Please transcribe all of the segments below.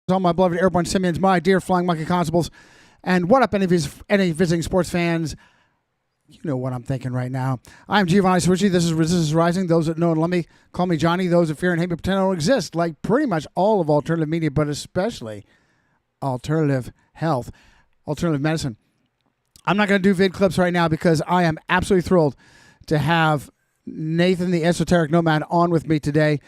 All my beloved airborne simians, my dear flying monkey constables, and what up, any visiting sports fans? You know what I'm thinking right now. I'm Giovanni Cirucci. This is Resistance Rising. Those that know and love me, call me Johnny. Those that fear and hate me, pretend I don't exist. Like pretty much all of alternative media, but especially alternative health, alternative medicine. I'm not going to do vid clips right now because I am absolutely thrilled to have Nathan, the Esoteric Nomad, on with me today.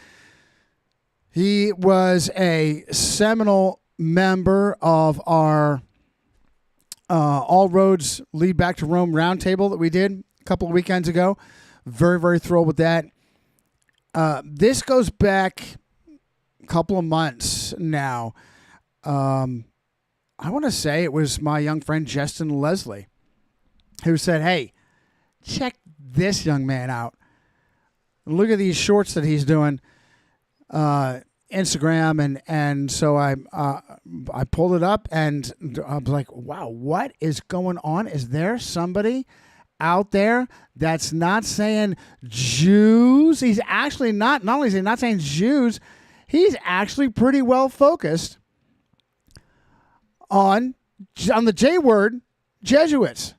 He was a seminal member of our All Roads Lead Back to Rome roundtable that we did a couple of weekends ago. Very, very thrilled with that. This goes back a couple of months now. I want to say it was my young friend Justin Leslie who said, "Hey, check this young man out. Look at these shorts that he's doing." Instagram and so I pulled it up and I was like, wow, what is going on? Is there somebody out there that's not saying Jews? He's actually not only is he not saying Jews, he's actually pretty well focused on the J word, Jesuits.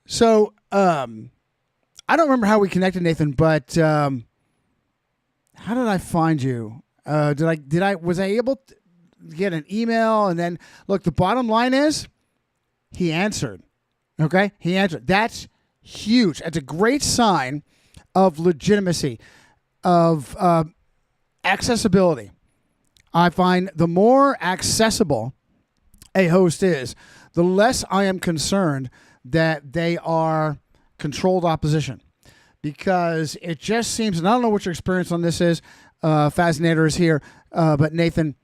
So I don't remember how we connected, Nathan, but how did I find you? Was I able to get an email? And then look, the bottom line is he answered. Okay. He answered. That's huge. That's a great sign of legitimacy, of accessibility. I find the more accessible a host is, the less I am concerned that they are controlled opposition. Because it just seems, and I don't know what your experience on this is, Fascinator is here, but Nathan,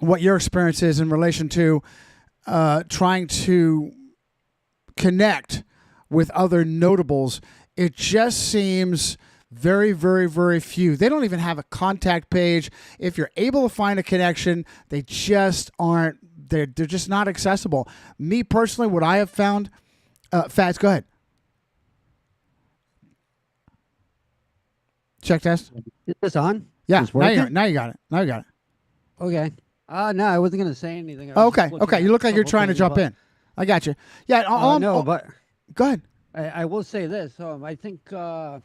what your experience is in relation to trying to connect with other notables, it just seems very, very, very few. They don't even have a contact page. If you're able to find a connection, they just aren't, they're just not accessible. Me personally, what I have found, Fazz, go ahead. Check test. Is this on? Yeah. Now you got it. Okay. No, I wasn't going to say anything. Okay. You look like you're trying to jump in. I got you. Yeah. But go ahead. I will say this. I think I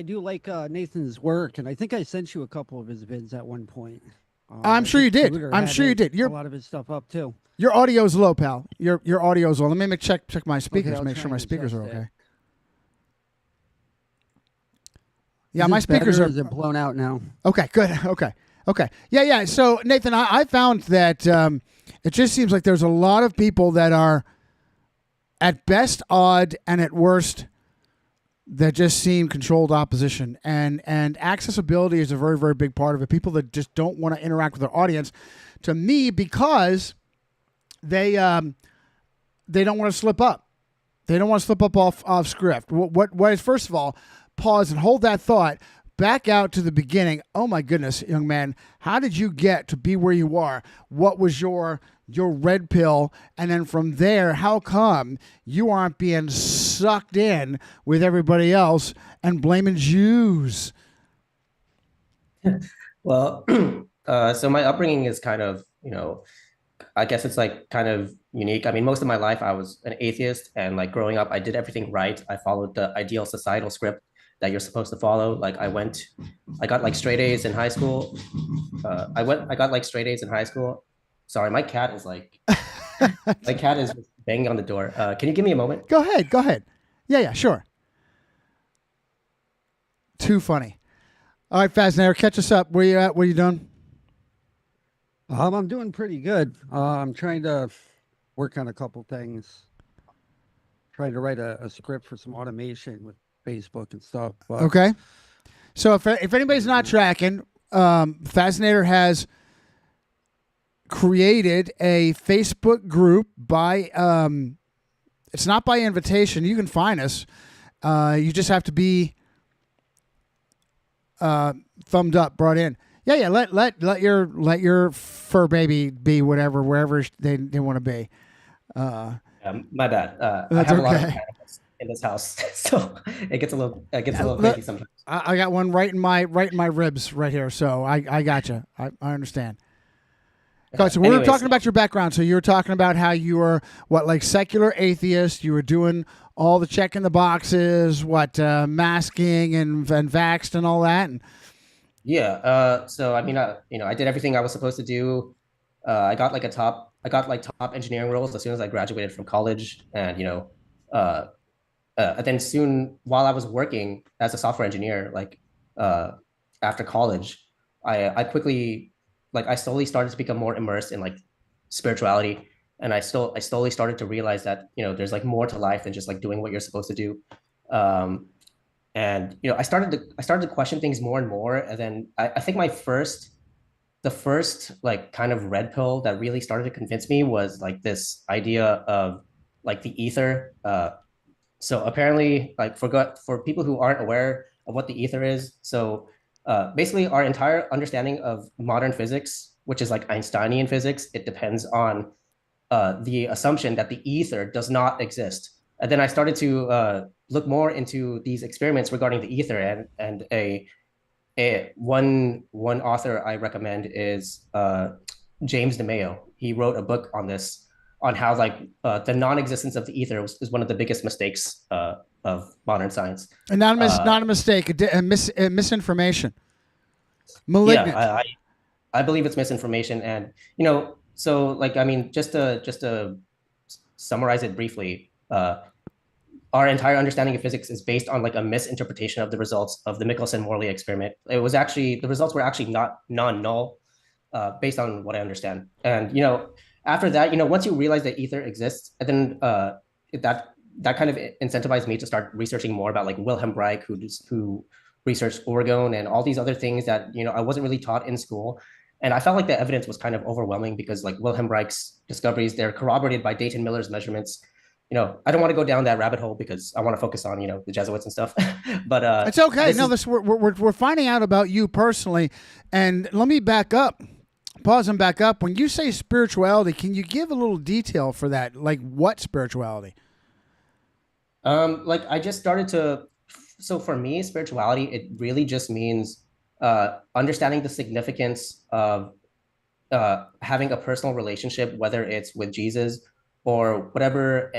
do like Nathan's work, and I think I sent you a couple of his vids at one point. I'm sure you did. I'm sure you did. A lot of his stuff up too. Your audio's low, pal. Your audio's low. Let me check my speakers. Okay, make sure my speakers are okay. Yeah, my speakers are blown out now. Okay, good. Okay. Yeah. So, Nathan, I found that it just seems like there's a lot of people that are at best odd and at worst that just seem controlled opposition. And accessibility is a very, very big part of it. People that just don't want to interact with their audience, to me, because they don't want to slip up. They don't want to slip up off script. What is, first of all, pause and hold that thought. Back out to the beginning. Oh my goodness, young man, how did you get to be where you are? What was your red pill? And then from there, how come you aren't being sucked in with everybody else and blaming Jews? Well, so my upbringing is kind of, I guess it's like kind of unique. I mean, most of my life I was an atheist, and like growing up, I did everything right. I followed the ideal societal script that you're supposed to follow. Like I got like straight A's in high school. I got like straight A's in high school. Sorry, my cat is banging on the door. Can you give me a moment? Go ahead. Yeah, sure. Too funny. All right, Fascinator, catch us up. Where you at? What are you doing? I'm doing pretty good. I'm trying to work on a couple things. Trying to write a script for some automation with Facebook and stuff. But okay. So if anybody's not tracking, Fascinator has created a Facebook group by, it's not by invitation. You can find us. You just have to be thumbed up, brought in. Yeah. Let your fur baby be wherever they want to be. My bad. I have a lot of animals in this house, so it gets a little crazy sometimes. I got one right in my ribs right here, so I got you. I understand. So we were Anyways, talking about your background. So you were talking about how you were like secular atheist. You were doing all the checking the boxes, masking and vaxxed and all that. And yeah. So I mean, I did everything I was supposed to do. I got like top engineering roles as soon as I graduated from college, and uh, and then soon while I was working as a software engineer, like uh, after college, I quickly I slowly started to become more immersed in like spirituality, and I slowly started to realize that there's like more to life than just like doing what you're supposed to do. Um, and I started to question things more and more, and then I think the first like kind of red pill that really started to convince me was like this idea of like the ether. So apparently, like for people who aren't aware of what the ether is, so basically our entire understanding of modern physics, which is like Einsteinian physics, it depends on the assumption that the ether does not exist. And then I started to look more into these experiments regarding the ether, and one author I recommend is James DeMayo. He wrote a book on this, on how like the non-existence of the ether is one of the biggest mistakes of modern science. not a mistake, a misinformation, Yeah, malignant. I believe it's misinformation, and so like I mean, just to summarize it briefly, our entire understanding of physics is based on like a misinterpretation of the results of the Michelson-Morley experiment. It was actually the results were actually not non-null, based on what I understand. And after that, once you realize that ether exists, and then that kind of incentivized me to start researching more about like Wilhelm Reich, who researched orgone and all these other things that I wasn't really taught in school. And I felt like the evidence was kind of overwhelming because like Wilhelm Reich's discoveries, they're corroborated by Dayton Miller's measurements. I don't want to go down that rabbit hole because I want to focus on the Jesuits and stuff. But It's okay. No, we're finding out about you personally, and let me back up. Pause and back up. When you say spirituality, can you give a little detail for that? Like what spirituality? like I just started to. So for me, spirituality, it really just means understanding the significance of having a personal relationship, whether it's with Jesus or whatever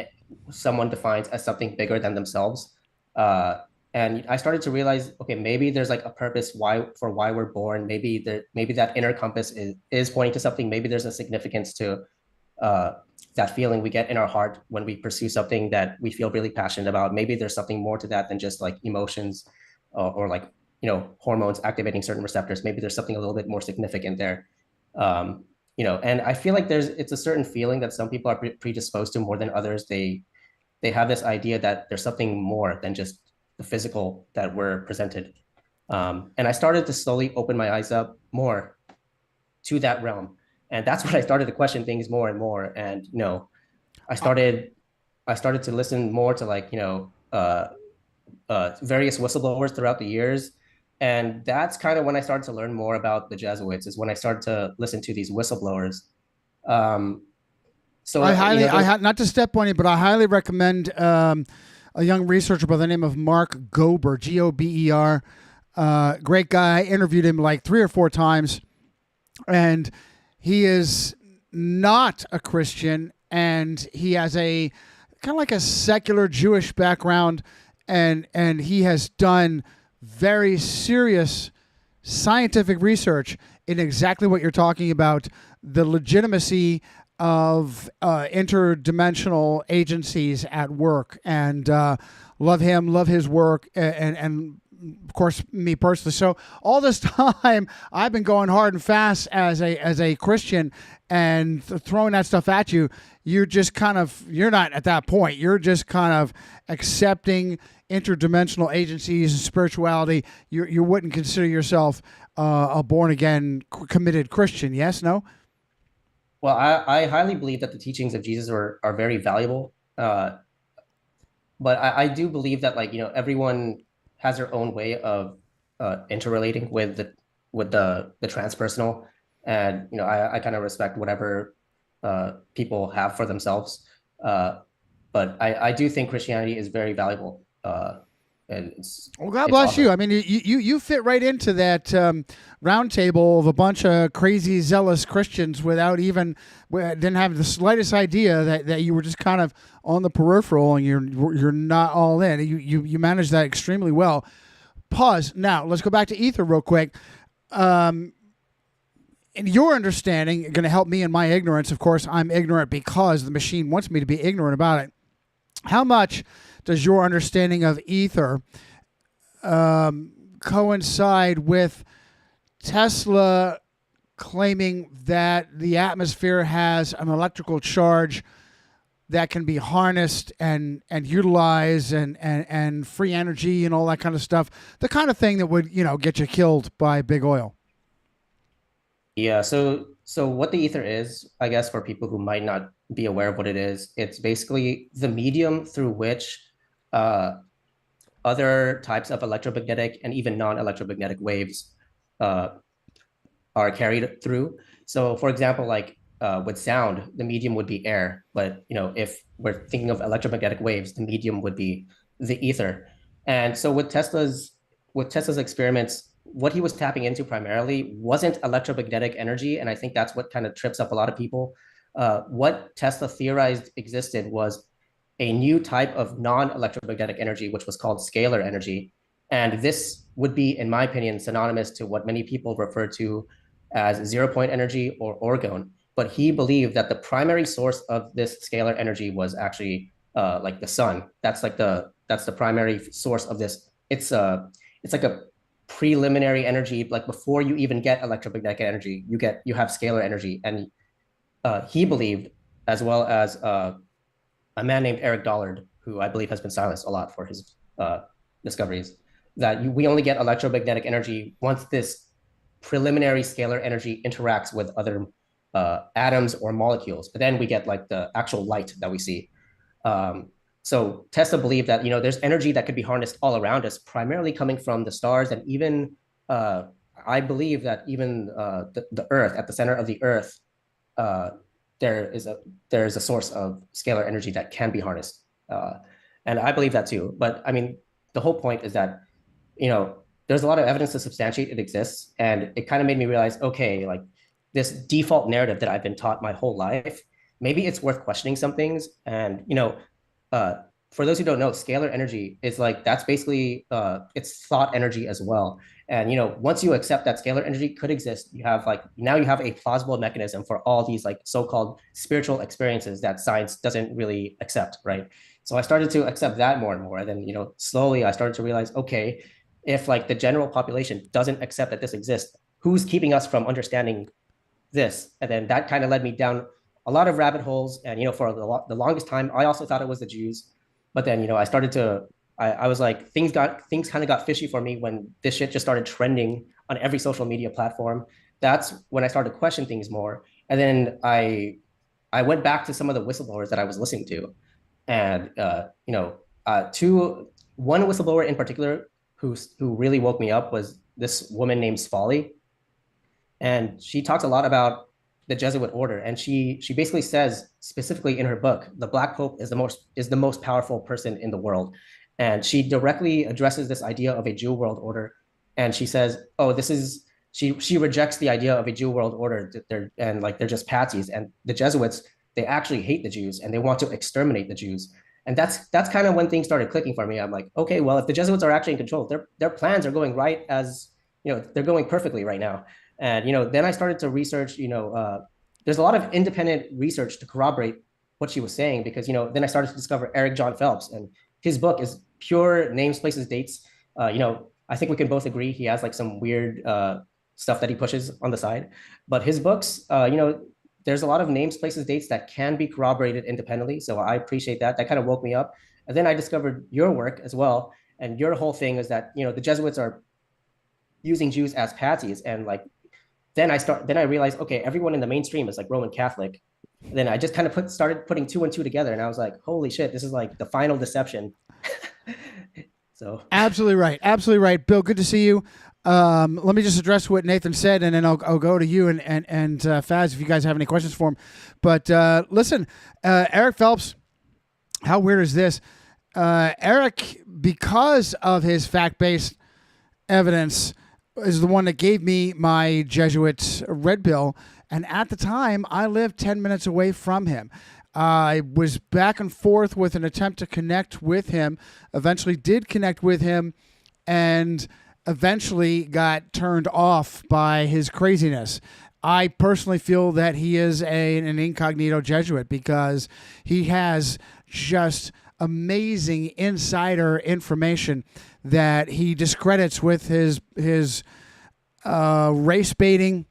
someone defines as something bigger than themselves. Uh, and I started to realize, okay, maybe there's like a purpose why we're born. Maybe that inner compass is pointing to something. Maybe there's a significance to uh, that feeling we get in our heart when we pursue something that we feel really passionate about. Maybe there's something more to that than just like emotions or like hormones activating certain receptors. Maybe there's something a little bit more significant there. Um, and I feel like it's a certain feeling that some people are predisposed to more than others. They have this idea that there's something more than just the physical that we're presented. And I started to slowly open my eyes up more to that realm. And that's when I started to question things more and more. And, I started I started to listen more to like, various whistleblowers throughout the years. And that's kind of when I started to learn more about the Jesuits, is when I started to listen to these whistleblowers. Um, so, Not to step on you, but I highly recommend a young researcher by the name of Mark Gober, Gober. Great guy. I interviewed him like 3 or 4 times, and he is not a Christian, and he has a kind of like a secular Jewish background, and he has done very serious scientific research in exactly what you're talking about, the legitimacy of interdimensional agencies at work, and love him, love his work, and of course me personally. So all this time I've been going hard and fast as a Christian and throwing that stuff at you. You're not at that point. You're just kind of accepting interdimensional agencies and spirituality. You wouldn't consider yourself a born again committed Christian. Yes, no. well, I highly believe that the teachings of Jesus are very valuable. But I do believe that like, everyone has their own way of interrelating with the transpersonal. And, I kind of respect whatever people have for themselves. But I do think Christianity is very valuable. and it's Well, God it's bless awesome. you. I mean, you fit right into that round table of a bunch of crazy, zealous Christians without even didn't have the slightest idea that you were just kind of on the peripheral and you're not all in. You managed that extremely well. Pause. Now let's go back to Ether real quick. In your understanding, going to help me in my ignorance. Of course, I'm ignorant because the machine wants me to be ignorant about it. How much does your understanding of Ether coincide with Tesla claiming that the atmosphere has an electrical charge that can be harnessed and utilized and free energy and all that kind of stuff? The kind of thing that would, get you killed by big oil. Yeah, so what the ether is, I guess for people who might not be aware of what it is, it's basically the medium through which uh, other types of electromagnetic and even non-electromagnetic waves uh, are carried through. So for example, like with sound, the medium would be air, but if we're thinking of electromagnetic waves, the medium would be the ether. And so with Tesla's experiments, what he was tapping into primarily wasn't electromagnetic energy, and I think that's what kind of trips up a lot of people. What Tesla theorized existed was a new type of non-electromagnetic energy, which was called scalar energy. And this would be, in my opinion, synonymous to what many people refer to as zero point energy or orgone. But he believed that the primary source of this scalar energy was actually like the sun. That's the primary source of this. It's like a preliminary energy. Like before you even get electromagnetic energy, you have scalar energy. And he believed, as well as a man named Eric Dollard, who I believe has been silenced a lot for his discoveries, that we only get electromagnetic energy once this preliminary scalar energy interacts with other atoms or molecules. But then we get like the actual light that we see. So Tesla believed that there's energy that could be harnessed all around us, primarily coming from the stars, and even I believe that even the Earth, at the center of the Earth, there is a source of scalar energy that can be harnessed, and I believe that too. But I mean, the whole point is that there's a lot of evidence to substantiate it exists, and it kind of made me realize, okay, like this default narrative that I've been taught my whole life, maybe it's worth questioning some things. And for those who don't know, scalar energy is like, that's basically it's thought energy as well. And once you accept that scalar energy could exist, you have a plausible mechanism for all these like so-called spiritual experiences that science doesn't really accept, right? So I started to accept that more and more. And then slowly I started to realize, okay, if like the general population doesn't accept that this exists, who's keeping us from understanding this? And then that kind of led me down a lot of rabbit holes. And for the longest time, I also thought it was the Jews. But then I started to I was like, things kind of got fishy for me when this shit just started trending on every social media platform. That's when I started to question things more. And then I went back to some of the whistleblowers that I was listening to, and one whistleblower in particular who really woke me up was this woman named Sfali, and she talks a lot about the Jesuit order, and she basically says specifically in her book, the Black Pope is the most powerful person in the world, and she directly addresses this idea of a dual world order, and she says, oh, she rejects the idea of a dual world order. They're just patsies, and the Jesuits, they actually hate the Jews and they want to exterminate the Jews. And that's kind of when things started clicking for me. I'm like, okay, well, if the Jesuits are actually in control, their plans are going right, as they're going perfectly right now. And then I started to research. There's a lot of independent research to corroborate what she was saying, because then I started to discover Eric John Phelps, and his book is pure names, places, dates. I think we can both agree he has like some weird stuff that he pushes on the side, but his books, there's a lot of names, places, dates that can be corroborated independently. So I appreciate that. That kind of woke me up. And then I discovered your work as well, and your whole thing is that the Jesuits are using Jews as patsies, and like then I realized, okay, everyone in the mainstream is like Roman Catholic. And then I just kind of started putting two and two together, and I was like, holy shit, this is like the final deception. So absolutely right, Bill. Good to see you. Let me just address what Nathan said, and then I'll go to you and Fazz if you guys have any questions for him. But listen, Eric Phelps, how weird is this? Eric, because of his fact-based evidence, is the one that gave me my Jesuit red pill. And at the time, I lived 10 minutes away from him. I was back and forth with an attempt to connect with him, eventually did connect with him, and eventually got turned off by his craziness. I personally feel that he is an incognito Jesuit because he has just amazing insider information that he discredits with his race baiting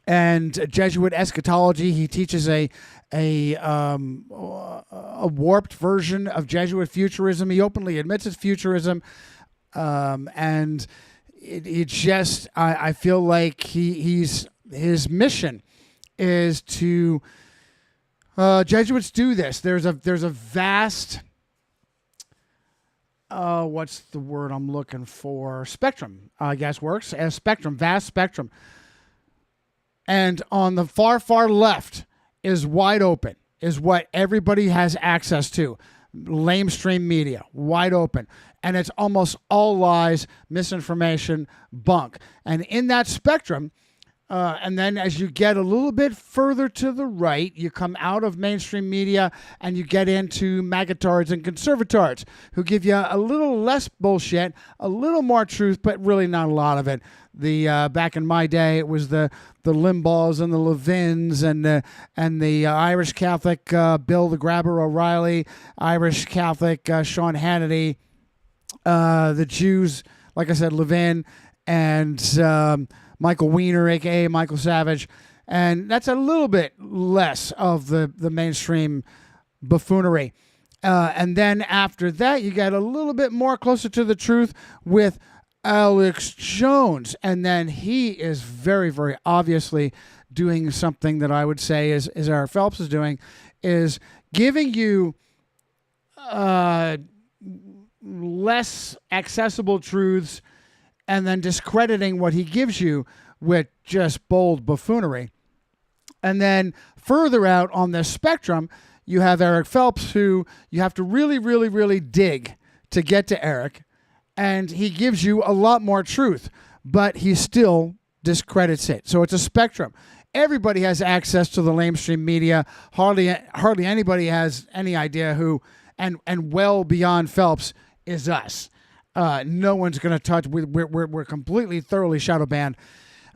and Jesuit eschatology. He teaches a warped version of Jesuit futurism. He openly admits it's futurism, and it just I feel like his mission is to Jesuits do this. There's a vast what's the word I'm looking for? Spectrum, I guess works as spectrum, vast spectrum. And on the far, far left is wide open, is what everybody has access to. Lamestream media, wide open. And it's almost all lies, misinformation, bunk. And in that spectrum, and then as you get a little bit further to the right, you come out of mainstream media and you get into magatards and conservatards who give you a little less bullshit, a little more truth, but really not a lot of it. The back in my day, it was the Limbaughs and the Levins and the Irish Catholic Bill the Grabber O'Reilly, Irish Catholic Sean Hannity, the Jews, like I said, Levin, and Michael Weiner, a.k.a. Michael Savage. And that's a little bit less of the mainstream buffoonery. And then after that, you get a little bit more closer to the truth with Alex Jones. And then he is very, very obviously doing something that I would say is Eric Phelps is doing, is giving you less accessible truths and then discrediting what he gives you with just bold buffoonery. And then further out on the spectrum, you have Eric Phelps, who you have to really, really, really dig to get to Eric. And he gives you a lot more truth, but he still discredits it. So it's a spectrum. Everybody has access to the lamestream media. Hardly anybody has any idea who, and well beyond Phelps, is us. No one's going to touch. We're completely, thoroughly shadow banned.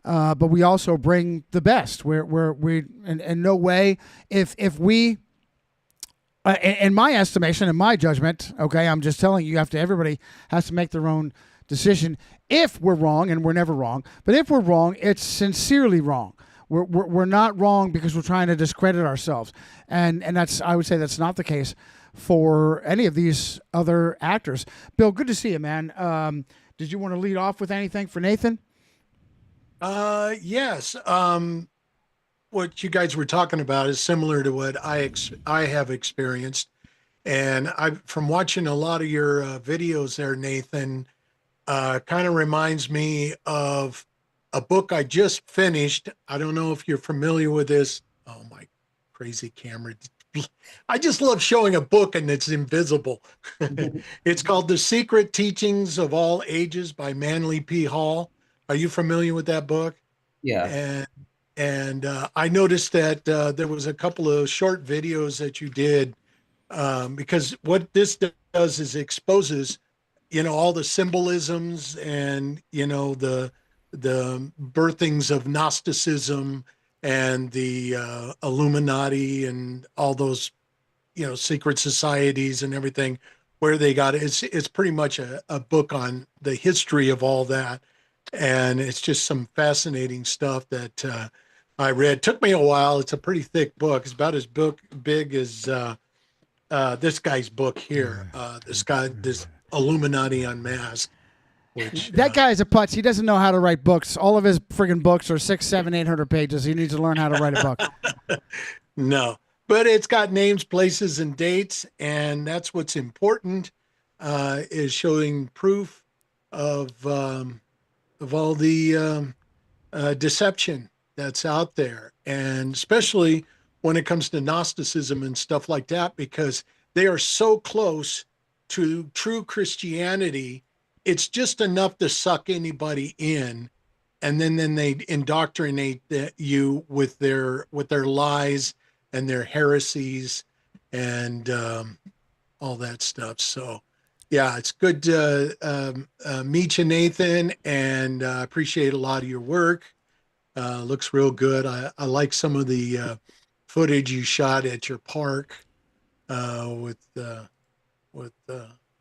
But we also bring the best. We in no way. If we, in my estimation, in my judgment, okay, I'm just telling you, everybody has to make their own decision. If we're wrong, and we're never wrong, but if we're wrong, it's sincerely wrong. We're not wrong because we're trying to discredit ourselves, and that's, I would say, that's not the case for any of these other actors. Bill, good to see you, man. Did you want to lead off with anything for Nathan? Yes. What you guys were talking about is similar to what I have experienced. And from watching a lot of your videos there, Nathan, kind of reminds me of a book I just finished. I don't know if you're familiar with this. Oh, my crazy camera. I just love showing a book and it's invisible. It's called The Secret Teachings of All Ages by Manly P. Hall. Are you familiar with that book? Yeah. And I noticed that there was a couple of short videos that you did, because what this does is exposes, all the symbolisms and, the birthings of Gnosticism and the Illuminati and all those, secret societies and everything, where they got it. It's pretty much a book on the history of all that. And it's just some fascinating stuff that I read. Took me a while. It's a pretty thick book. It's about as big as this guy's book here. This Illuminati Unmasked. Which, that guy is a putz. He doesn't know how to write books. All of his friggin' books are 600, 700, 800 pages. He needs to learn how to write a book. No, but it's got names, places, and dates, and that's what's important. Is showing proof of all the deception that's out there, and especially when it comes to Gnosticism and stuff like that, because they are so close to true Christianity, it's just enough to suck anybody in, and then they indoctrinate you with their lies and their heresies and all that stuff. So yeah, it's good to meet you, Nathan, and I appreciate a lot of your work. Looks real good. I like some of the footage you shot at your park with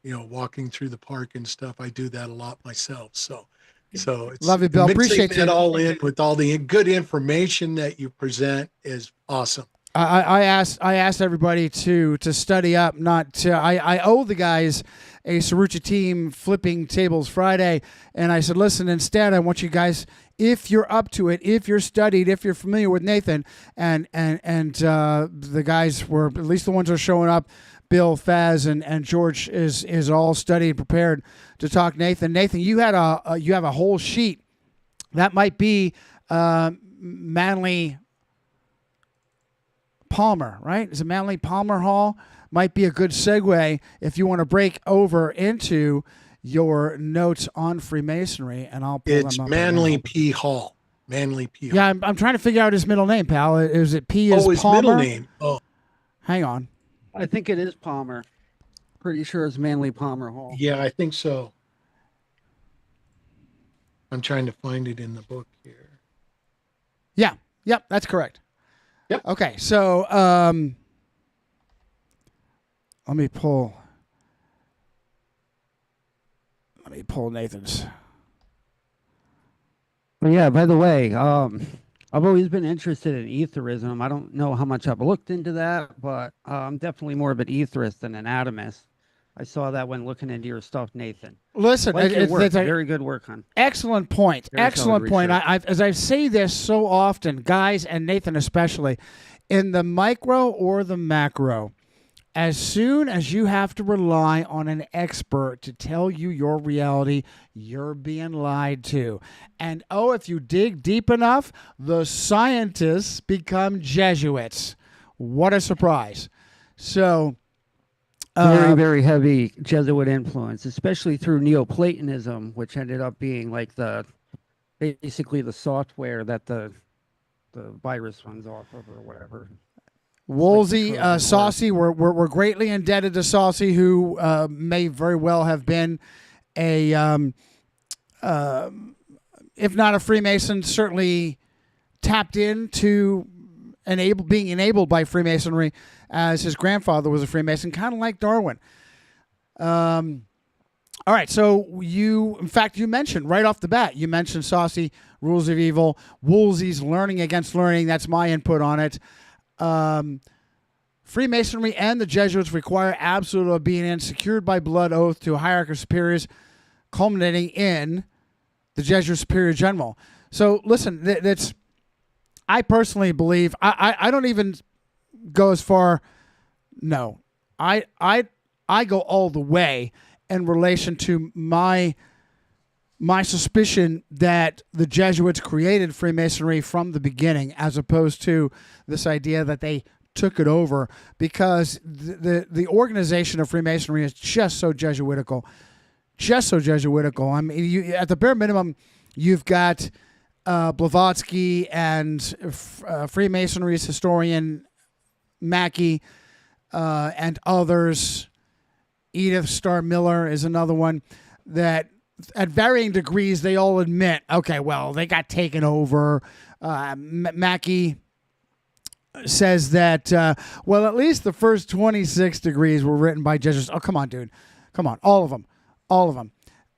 walking through the park and stuff. I do that a lot myself. So it's Love you, Bill. mixing Appreciate it you. all in with all the good information that you present is awesome. I asked everybody to study up. Not to, I owe the guys a Cirucci team flipping tables Friday, and I said, listen, instead I want you guys, if you're up to it, if you're studied, if you're familiar with Nathan, and the guys were, at least the ones that are showing up, Bill, Fazz, and George is all studied and prepared to talk Nathan. Nathan, you have a whole sheet that might be Manly Palmer, right? Is it Manly Palmer Hall? Might be a good segue if you want to break over into your notes on Freemasonry, and I'll pull It's them up. Manly P. Hall. Manly P. Hall. Yeah, I'm trying to figure out his middle name, pal. Is it P is his Palmer? middle name. Oh, Hang on. I think it is Palmer. Pretty sure it's Manly Palmer Hall. yeah, I think so. I'm trying to find it in the book here. Yeah, yep, that's correct. Yep. Okay, so let me pull Nathan's. But yeah, by the way, I've always been interested in etherism. I don't know how much I've looked into that, but I'm definitely more of an etherist than an atomist. I saw that when looking into your stuff, Nathan. Listen, Like your work. it's a Very good work, hon. excellent point. Very Excellent solid point. research. As I say this so often, guys, and Nathan especially, in the micro or the macro, as soon as you have to rely on an expert to tell you your reality, you're being lied to. And if you dig deep enough, the scientists become Jesuits. What a surprise. So, Very, very heavy Jesuit influence, especially through Neoplatonism, which ended up being like basically the software that the virus runs off of or whatever. Woolsey, Trojan horse. Saucy, we're greatly indebted to Saucy, who may very well have been a, if not a Freemason, certainly tapped into being enabled by Freemasonry, as his grandfather was a Freemason, kind of like Darwin. All right, so you mentioned right off the bat, you mentioned Saucy, Rules of Evil, Woolsey's Learning Against Learning. That's my input on it. Freemasonry and the Jesuits require absolute obedience, secured by blood oath to a hierarchy of superiors, culminating in the Jesuit Superior General. So listen, that's. I personally believe. I don't even go as far. No, I go all the way in relation to my suspicion that the Jesuits created Freemasonry from the beginning, as opposed to this idea that they took it over, because the organization of Freemasonry is just so Jesuitical. I mean, at the bare minimum, you've got Blavatsky and Freemasonry's historian Mackey and others. Edith Starr Miller is another one that, at varying degrees, they all admit, okay, well, they got taken over. Mackey says that, well, at least the first 26 degrees were written by Jesuits. Oh, come on, dude. Come on. All of them.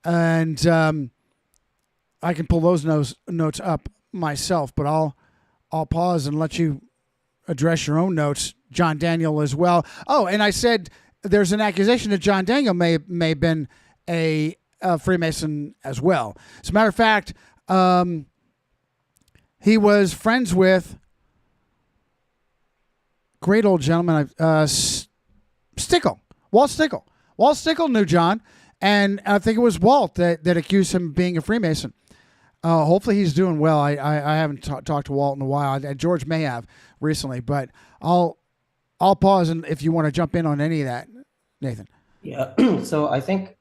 And I can pull those notes up myself, but I'll pause and let you address your own notes, John Daniel, as well. Oh, and I said there's an accusation that John Daniel may have been a Freemason as well. As a matter of fact, he was friends with great old gentleman, Stickle, Walt Stickle. Walt Stickle knew John, and I think it was Walt that accused him of being a Freemason. Hopefully he's doing well. I haven't talked to Walt in a while. George may have recently, but I'll pause, and if you want to jump in on any of that, Nathan. Yeah. So I think,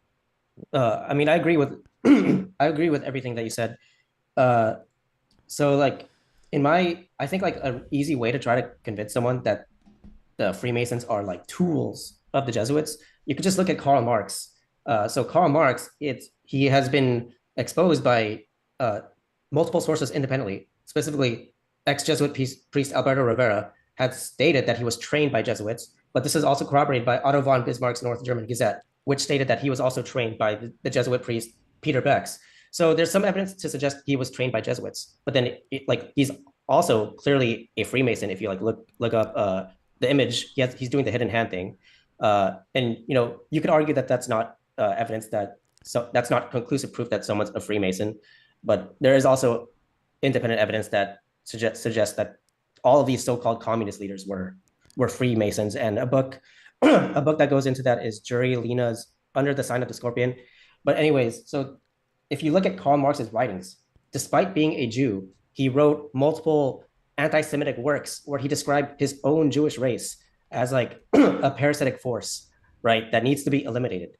I mean, I agree with, I agree with everything that you said. Uh, so like I think like an easy way to try to convince someone that the Freemasons are like tools of the Jesuits, you could just look at Karl Marx. So Karl Marx, he has been exposed by uh, multiple sources independently. Specifically, ex-Jesuit priest Alberto Rivera had stated that he was trained by Jesuits, but this is also corroborated by Otto von Bismarck's North German Gazette, which stated that he was also trained by the Jesuit priest Peter Becks. So there's some evidence to suggest he was trained by Jesuits, but then like he's also clearly a Freemason. If you like look up the image, he's doing the hidden hand thing, and you could argue that that's not evidence that's not conclusive proof that someone's a Freemason, but there is also independent evidence that suggests that all of these so-called communist leaders were Freemasons. And a book a book that goes into that is Juri Lina's Under the Sign of the Scorpion. But anyways, so if you look at Karl Marx's writings, despite being a Jew, he wrote multiple anti-Semitic works where he described his own Jewish race as like a parasitic force, right, that needs to be eliminated.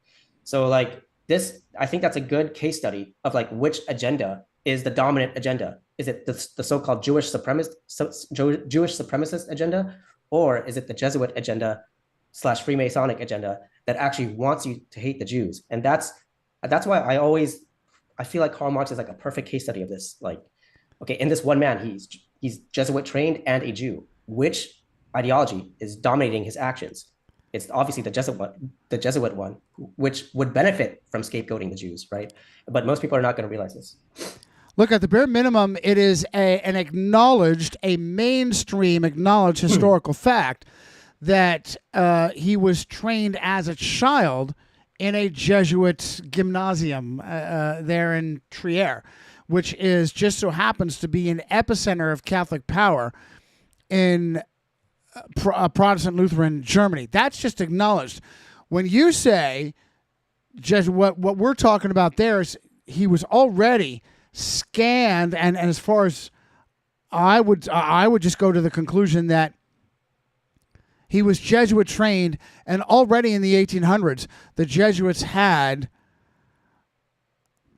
So like this, I think that's a good case study of like which agenda is the dominant agenda. Is it the so-called Jewish supremacist agenda, or is it the Jesuit agenda / Freemasonic agenda that actually wants you to hate the Jews? And that's why I feel like Karl Marx is like a perfect case study of this. Like, okay, in this one man, he's Jesuit trained and a Jew. Which ideology is dominating his actions? It's obviously the Jesuit one, which would benefit from scapegoating the Jews, right? But most people are not going to realize this. Look, at the bare minimum, it is a mainstream acknowledged historical fact that he was trained as a child in a Jesuit gymnasium there in Trier, which is just so happens to be an epicenter of Catholic power in Protestant Lutheran Germany. That's just acknowledged. When you say, what we're talking about there is he was already scanned, and as far as I would just go to the conclusion that he was Jesuit trained, and already in the 1800s, the Jesuits had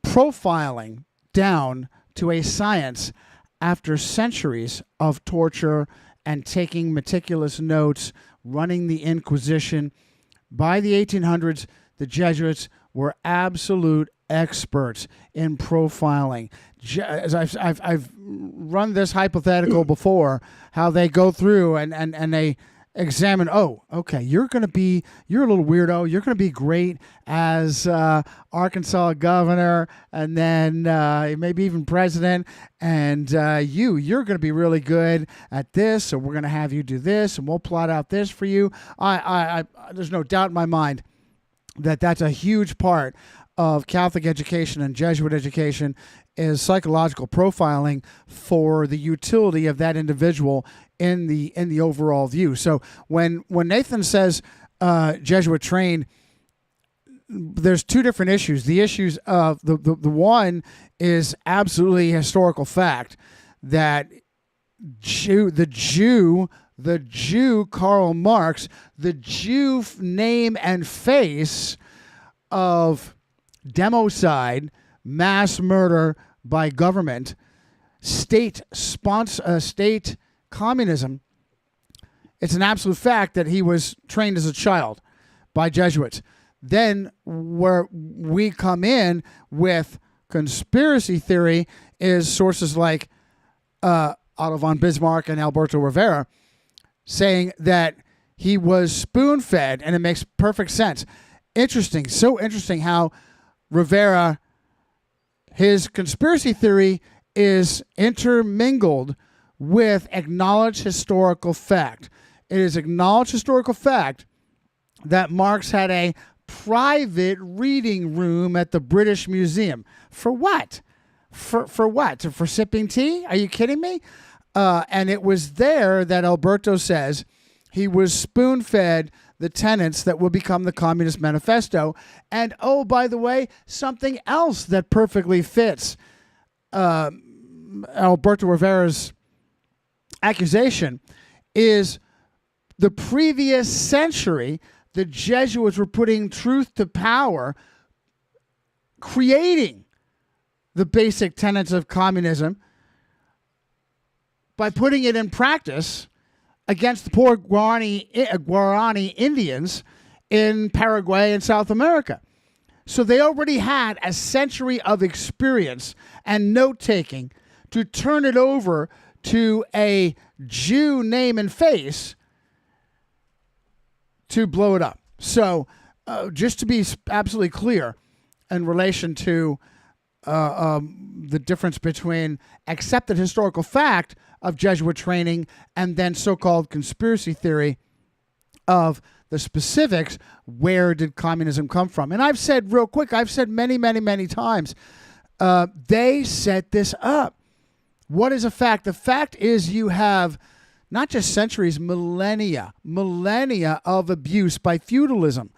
profiling down to a science after centuries of torture and taking meticulous notes, running the Inquisition. By the 1800s, the Jesuits were absolute experts in profiling. As I've run this hypothetical before, how they go through and they examine, oh, okay, you're a little weirdo. You're going to be great as Arkansas governor, and then maybe even president. And you're going to be really good at this, so we're going to have you do this, and we'll plot out this for you. I there's no doubt in my mind that that's a huge part of Catholic education and Jesuit education is psychological profiling for the utility of that individual in the overall view. So when Nathan says Jesuit trained, there's two different issues. The issues of the one is absolutely historical fact that the Jew Karl Marx, the Jew name and face of democide, mass murder by government, state communism. It's an absolute fact that he was trained as a child by Jesuits. Then where we come in with conspiracy theory is sources like Otto von Bismarck and Alberto Rivera saying that he was spoon-fed, and it makes perfect sense. Interesting, so interesting how Rivera, his conspiracy theory is intermingled with acknowledged historical fact. It is acknowledged historical fact that Marx had a private reading room at the British Museum. For what? For what? For sipping tea? Are you kidding me? And it was there that Alberto says he was spoon-fed the tenets that will become the Communist Manifesto. And, oh, by the way, something else that perfectly fits Alberto Rivera's accusation is the previous century, the Jesuits were putting truth to power, creating the basic tenets of communism by putting it in practice against the poor Guarani Indians in Paraguay and South America. So they already had a century of experience and note-taking to turn it over to a Jew name and face to blow it up. So just to be absolutely clear in relation to the difference between accepted historical fact of Jesuit training and then so-called conspiracy theory of the specifics, where did communism come from? And I've said real quick, I've said many, many, many times, they set this up. What is a fact? The fact is you have not just centuries, millennia of abuse by feudalism,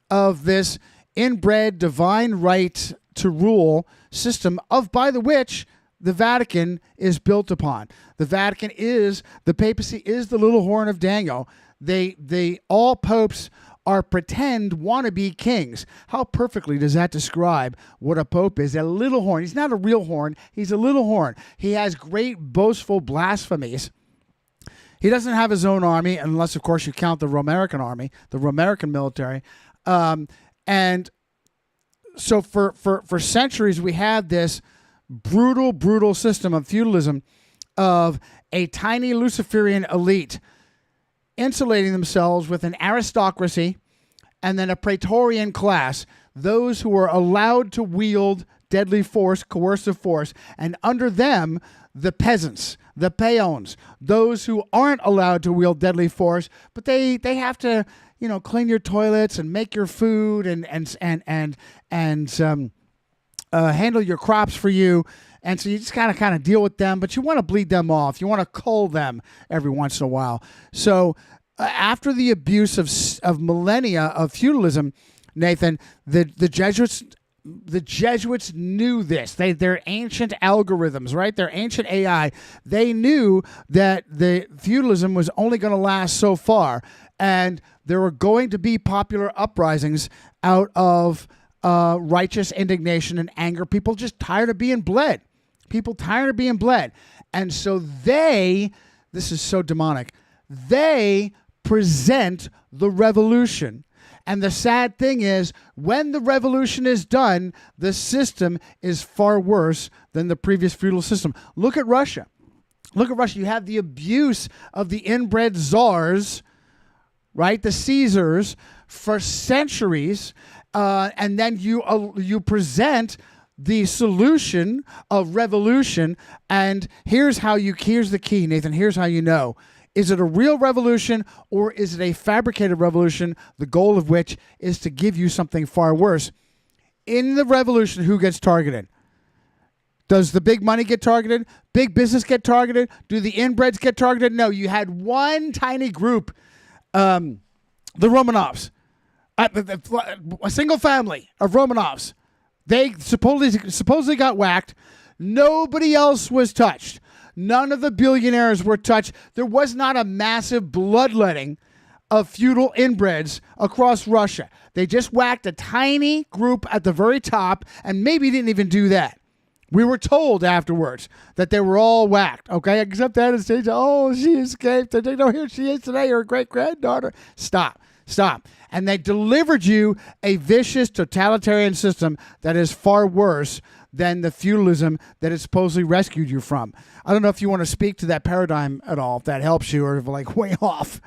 of this inbred divine right to rule system of, by the which, the Vatican is built upon. The Vatican is, the papacy is the little horn of Daniel. They all popes are pretend wannabe kings. How perfectly does that describe what a pope is? A little horn. He's not a real horn. He's a little horn. He has great boastful blasphemies. He doesn't have his own army, unless, of course, you count the Romerican army, the Romerican military. And so for centuries, we had this brutal system of feudalism of a tiny Luciferian elite insulating themselves with an aristocracy and then a praetorian class, those who were allowed to wield deadly force, coercive force, and under them, the peasants, the peons, those who aren't allowed to wield deadly force, but they have to, clean your toilets and make your food and handle your crops for you. And so you just kind of deal with them, but you want to bleed them off. You want to cull them every once in a while. So after the abuse of millennia of feudalism, Nathan, the Jesuits knew this. Their ancient algorithms, right? Their ancient AI. They knew that the feudalism was only going to last so far, and there were going to be popular uprisings out of righteous indignation and anger. People just tired of being bled. And so this is so demonic, they present the revolution. And the sad thing is, when the revolution is done, the system is far worse than the previous feudal system. Look at Russia. You have the abuse of the inbred czars, right? The Caesars for centuries. And then you present the solution of revolution. And here's the key, Nathan. Here's how you know. Is it a real revolution or is it a fabricated revolution, the goal of which is to give you something far worse? In the revolution, who gets targeted? Does the big money get targeted? Big business get targeted? Do the inbreds get targeted? No, you had one tiny group, the Romanovs, a single family of Romanovs. They supposedly got whacked. Nobody else was touched. None of the billionaires were touched. There was not a massive bloodletting of feudal inbreds across Russia. They just whacked a tiny group at the very top and maybe didn't even do that. We were told afterwards that they were all whacked, okay? Except Anastasia, she escaped. Here she is today, her great-granddaughter. Stop. And they delivered you a vicious totalitarian system that is far worse than the feudalism that it supposedly rescued you from. I don't know if you want to speak to that paradigm at all, if that helps you, or if way off.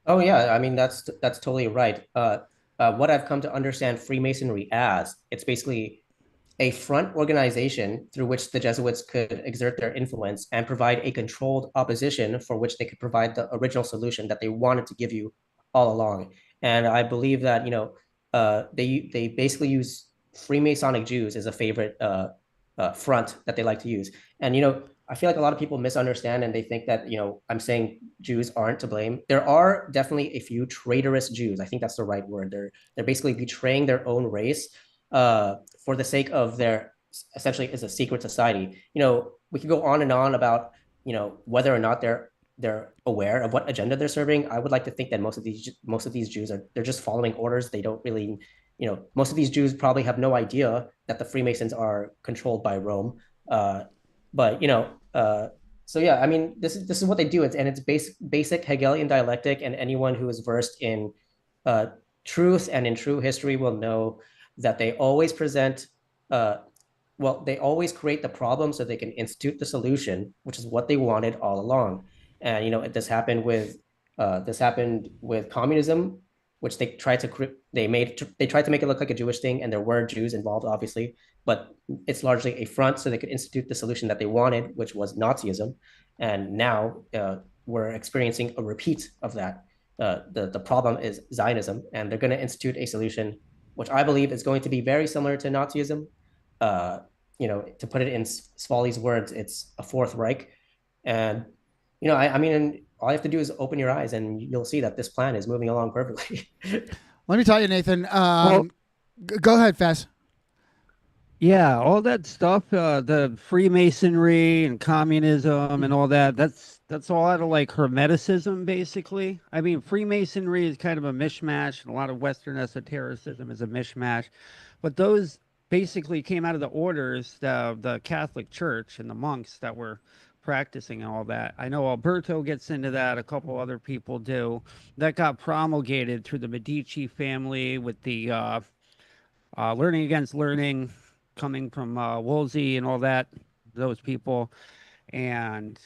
Oh yeah, I mean that's totally right. What I've come to understand Freemasonry as, it's basically a front organization through which the Jesuits could exert their influence and provide a controlled opposition for which they could provide the original solution that they wanted to give you all along. And I believe that they basically use Freemasonic Jews as a favorite front that they like to use. And I feel like a lot of people misunderstand and they think that I'm saying Jews aren't to blame. There are definitely a few traitorous Jews. I think that's the right word. They're basically betraying their own race for the sake of their, essentially, is a secret society. We could go on and on about whether or not they're they're aware of what agenda they're serving. I would like to think that most of these Jews they're just following orders. They don't really, most of these Jews probably have no idea that the Freemasons are controlled by Rome. But so yeah, I mean, this is what they do. It's basic Hegelian dialectic, and anyone who is versed in truth and in true history will know that they always present they always create the problem so they can institute the solution, which is what they wanted all along. And this happened with communism, which they tried to make it look like a Jewish thing, and there were Jews involved, obviously, but it's largely a front so they could institute the solution that they wanted, which was Nazism. And now we're experiencing a repeat of that. The problem is Zionism, and they're going to institute a solution which I believe is going to be very similar to Nazism. To put it in Svali's words, it's a Fourth Reich. And I mean, all you have to do is open your eyes, and you'll see that this plan is moving along perfectly. Let me tell you, Nathan. Go ahead, Fazz. Yeah, all that stuff, the Freemasonry and communism and all that, that's all out of like Hermeticism, basically. I mean, Freemasonry is kind of a mishmash, and a lot of Western esotericism is a mishmash. But those basically came out of the orders, the Catholic Church and the monks that were practicing all that. I know Alberto gets into that. A couple other people do. That got promulgated through the Medici family with the learning against learning coming from Wolsey and all that, those people. And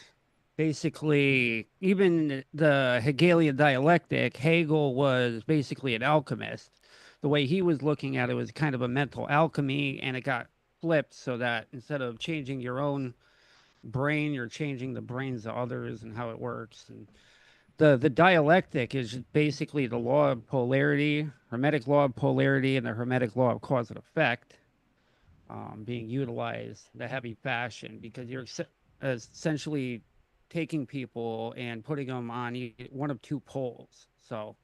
basically, even the Hegelian dialectic, Hegel was basically an alchemist. The way he was looking at it was kind of a mental alchemy, and it got flipped so that instead of changing your own brain, you're changing the brains of others and how it works. And the dialectic is basically the law of polarity, Hermetic law of polarity, and the Hermetic law of cause and effect being utilized in a heavy fashion, because you're essentially taking people and putting them on one of two poles. So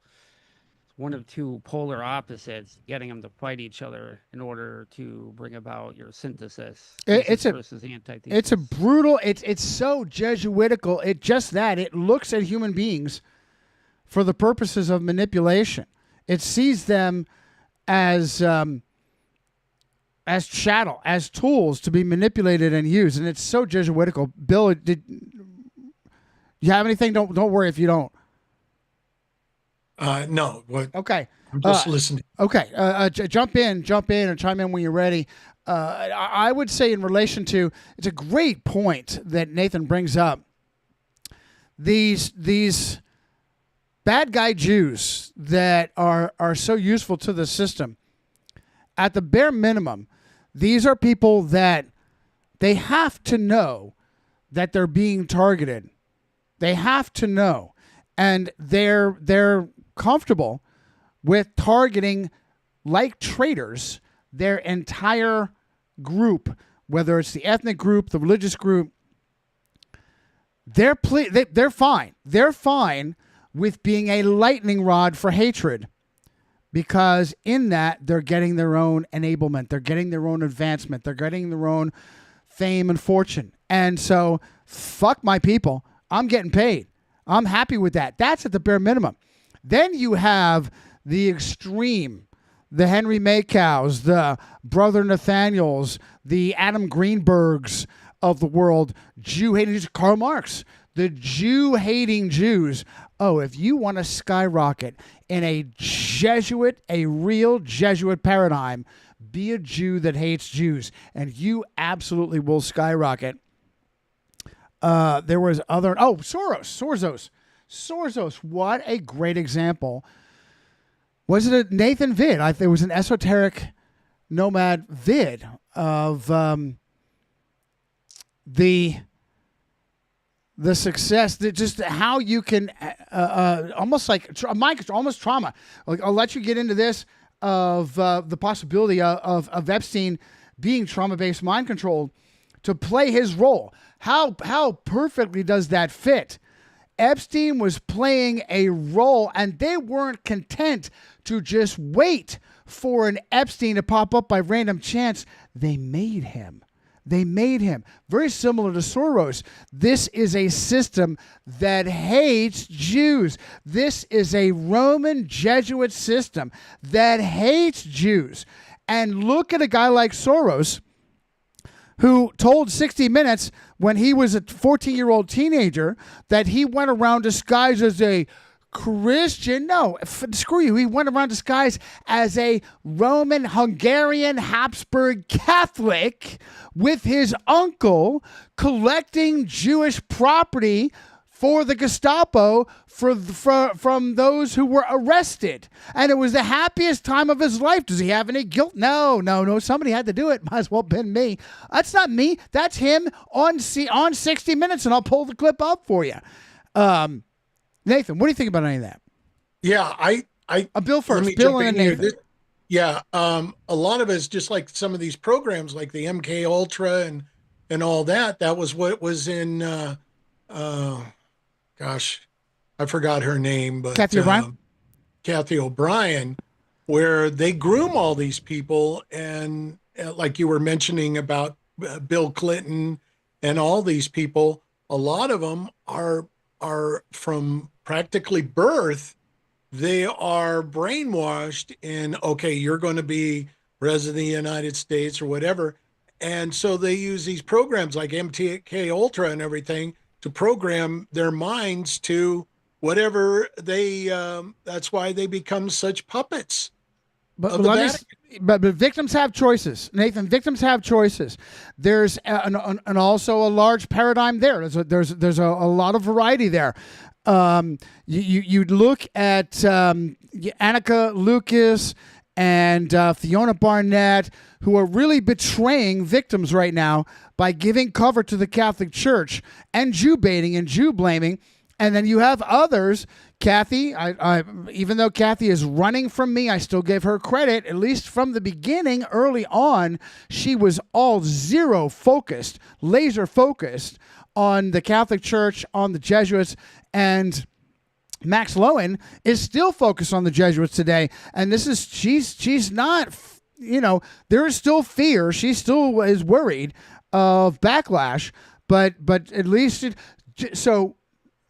one of two polar opposites, getting them to fight each other in order to bring about your synthesis. Versus antithesis. It's a brutal. It's so Jesuitical. It looks at human beings for the purposes of manipulation. It sees them as chattel, as tools to be manipulated and used, and it's so Jesuitical. Bill, did you have anything? Don't worry if you don't. No. What? Okay. I'm just listening. Okay. Jump in and chime in when you're ready. I would say in relation to, it's a great point that Nathan brings up. These bad guy Jews that are so useful to the system, at the bare minimum, these are people that they have to know that they're being targeted. They have to know. And they're comfortable with targeting, like traitors, their entire group, whether it's the ethnic group, the religious group. They're fine. They're fine with being a lightning rod for hatred, because in that they're getting their own enablement, they're getting their own advancement, they're getting their own fame and fortune. And so, fuck my people. I'm getting paid. I'm happy with that. That's at the bare minimum. Then you have the extreme, the Henry Maycows, the Brother Nathaniels, the Adam Greenbergs of the world, Jew-hating, Karl Marx, the Jew-hating Jews. Oh, if you want to skyrocket in a real Jesuit paradigm, be a Jew that hates Jews, and you absolutely will skyrocket. There was Soros. What a great example. Was it a Nathan vid? There was an Esoteric Nomad vid of the success, that just how you can almost like almost trauma. Like, I'll let you get into this of the possibility of Epstein being trauma-based mind controlled to play his role. How perfectly does that fit? Epstein was playing a role, and they weren't content to just wait for an Epstein to pop up by random chance. They made him. They made him. Very similar to Soros. This is a system that hates Jews. This is a Roman Jesuit system that hates Jews. And look at a guy like Soros, who told 60 Minutes when he was a 14-year-old teenager that he went around disguised as a Christian. No, screw you. He went around disguised as a Roman Hungarian Habsburg Catholic with his uncle collecting Jewish property for the Gestapo from those who were arrested. And it was the happiest time of his life. Does he have any guilt? No. Somebody had to do it. Might as well have been me. That's not me. That's him on 60 Minutes, and I'll pull the clip up for you. Nathan, what do you think about any of that? Yeah, Bill first. Bill and then Nathan. A lot of it is just like some of these programs, like the MK Ultra and all that. That was what was in. Gosh, I forgot her name, but Kathy O'Brien. Kathy O'Brien, where they groom all these people, and like you were mentioning about Bill Clinton and all these people, a lot of them are from practically birth. They are brainwashed in, okay, you're going to be president of the United States or whatever. And so they use these programs like MK Ultra and everything to program their minds to whatever they, that's why they become such puppets. But victims have choices, Nathan. Victims have choices. There's and also a large paradigm there. There's a lot of variety there. You look at Annika Lucas and Fiona Barnett, who are really betraying victims right now by giving cover to the Catholic Church and Jew baiting and Jew blaming. And then you have others. Kathy, I even though Kathy is running from me, I still give her credit. At least from the beginning, early on, she was all zero focused, laser focused on the Catholic Church, on the Jesuits, and Max Lowen is still focused on the Jesuits today. And this is she's not, there is still fear. She still is worried of backlash, but at least so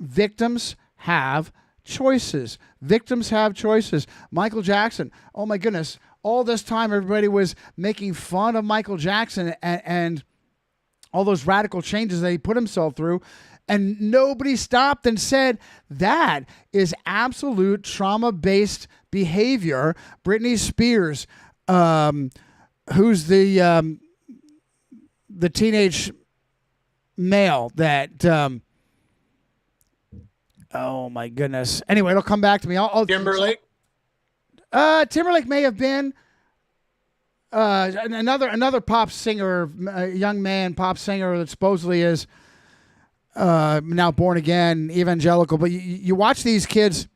victims have choices. Victims have choices. Michael Jackson. Oh my goodness. All this time everybody was making fun of Michael Jackson and all those radical changes that he put himself through. And nobody stopped and said that is absolute trauma-based behavior. Britney Spears, who's the teenage male that oh my goodness. Anyway, it'll come back to me. Timberlake. Timberlake may have been another pop singer, young man pop singer that supposedly is now born again, evangelical. But you watch these kids.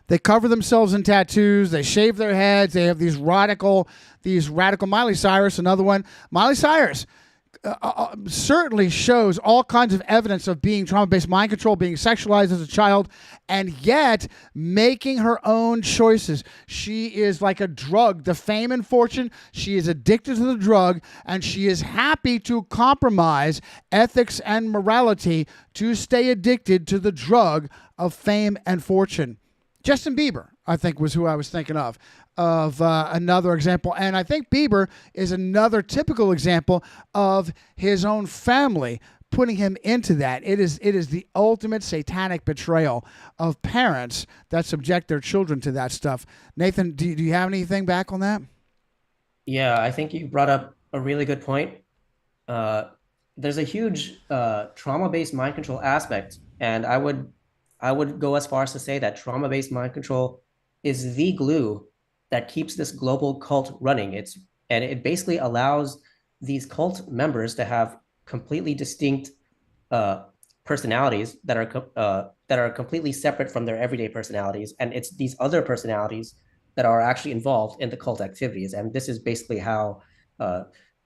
They cover themselves in tattoos. They shave their heads. They have these radical. Miley Cyrus, another one. Miley Cyrus. Certainly shows all kinds of evidence of being trauma-based mind control, being sexualized as a child, and yet making her own choices. She is like a drug. The fame and fortune, she is addicted to the drug, and she is happy to compromise ethics and morality to stay addicted to the drug of fame and fortune. Justin Bieber, I think, was who I was thinking of another example. And I think Bieber is another typical example of his own family putting him into that. It is the ultimate satanic betrayal of parents that subject their children to that stuff. Nathan, do you have anything back on that? Yeah, I think you brought up a really good point. There's a huge trauma-based mind control aspect, and I would go as far as to say that trauma-based mind control is the glue that keeps this global cult running. It basically allows these cult members to have completely distinct personalities that are completely separate from their everyday personalities, and it's these other personalities that are actually involved in the cult activities. And this is basically how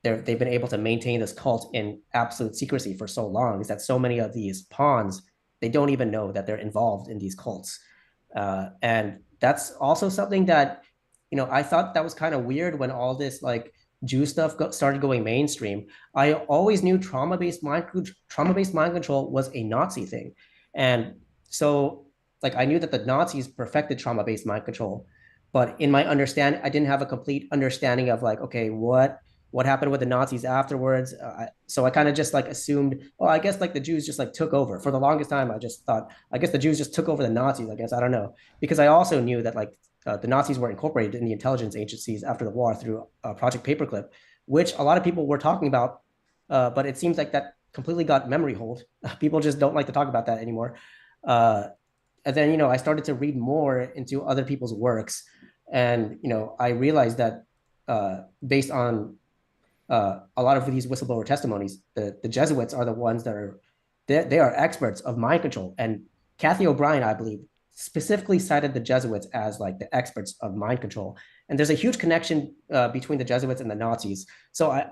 they've been able to maintain this cult in absolute secrecy for so long, is that so many of these pawns, they don't even know that they're involved in these cults. And that's also something that, I thought that was kind of weird when all this, like, Jew stuff started going mainstream, I always knew trauma-based mind control was a Nazi thing. And so like I knew that the Nazis perfected trauma-based mind control, but in my understanding, I didn't have a complete understanding of like, okay, what happened with the Nazis afterwards. So I kind of just like assumed, oh, I guess like the Jews just like took over. For the longest time, I just thought, I guess the Jews just took over the Nazis. I guess I don't know, because I also knew that like the Nazis were incorporated in the intelligence agencies after the war through Project Paperclip, which a lot of people were talking about, but it seems like that completely got memory hold. People just don't like to talk about that anymore. And then, you know, I started to read more into other people's works. And, you know, I realized that based on a lot of these whistleblower testimonies, the Jesuits are the ones that are, they are experts of mind control. And Kathy O'Brien, I believe, specifically cited the Jesuits as like the experts of mind control. And there's a huge connection between the Jesuits and the Nazis. So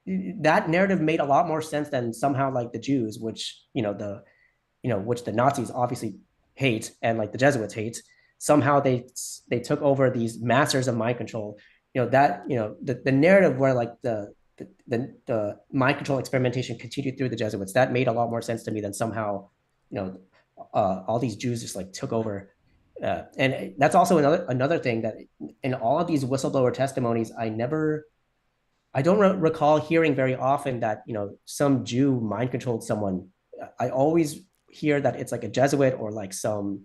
that narrative made a lot more sense than somehow like the Jews, which, which the Nazis obviously hate and like the Jesuits hate. Somehow they took over these masters of mind control. The narrative where like the mind control experimentation continued through the Jesuits, that made a lot more sense to me than somehow, all these Jews just like took over. And that's also another thing, that in all of these whistleblower testimonies, I don't recall hearing very often that, some Jew mind controlled someone. I always hear that it's like a Jesuit or like some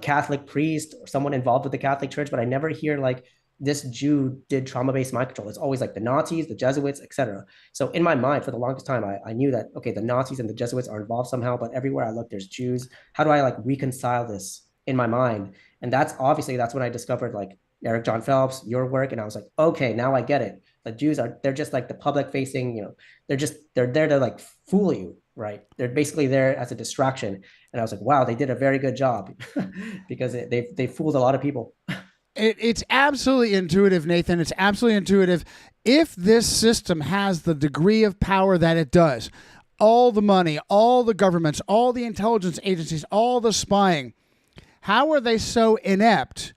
Catholic priest or someone involved with the Catholic Church, but I never hear like this Jew did trauma-based mind control. It's always like the Nazis, the Jesuits, etc. So in my mind, for the longest time, I knew that, okay, the Nazis and the Jesuits are involved somehow, but everywhere I look, there's Jews. How do I like reconcile this in my mind? And that's when I discovered like Eric John Phelps, your work. And I was like, okay, now I get it. The Jews they're just like the public facing, they're there to like fool you, right? They're basically there as a distraction. And I was like, wow, they did a very good job because they fooled a lot of people. It's absolutely intuitive, Nathan. It's absolutely intuitive. If this system has the degree of power that it does, all the money, all the governments, all the intelligence agencies, all the spying, how are they so inept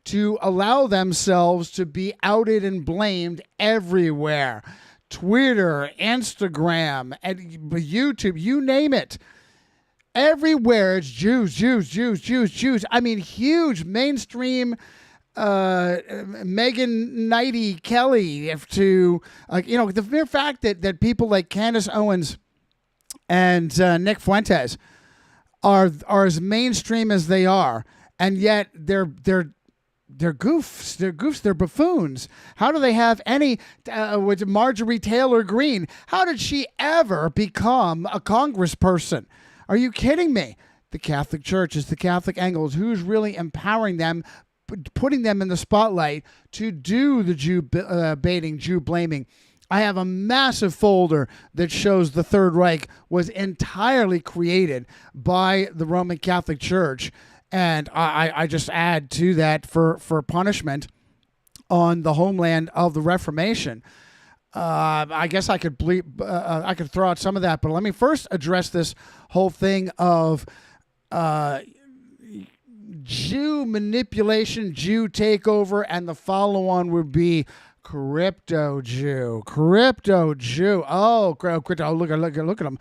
to allow themselves to be outed and blamed everywhere? Twitter, Instagram, and YouTube, you name it. Everywhere it's Jews, Jews, Jews, Jews, Jews. I mean, huge mainstream Megan Knighty Kelly, the mere fact that people like Candace Owens and Nick Fuentes are as mainstream as they are, and yet they're goofs, they're buffoons. How do they have any with Marjorie Taylor Greene? How did she ever become a congressperson? Are you kidding me? The Catholic Church is the Catholic angles. Who's really empowering them, putting them in the spotlight to do the Jew baiting, Jew blaming? I have a massive folder that shows the Third Reich was entirely created by the Roman Catholic Church. And I just add to that for punishment on the homeland of the Reformation. I guess I could throw out some of that, but let me first address this whole thing of Jew manipulation, Jew takeover, and the follow-on would be Crypto Jew. Oh, crypto! Look at him!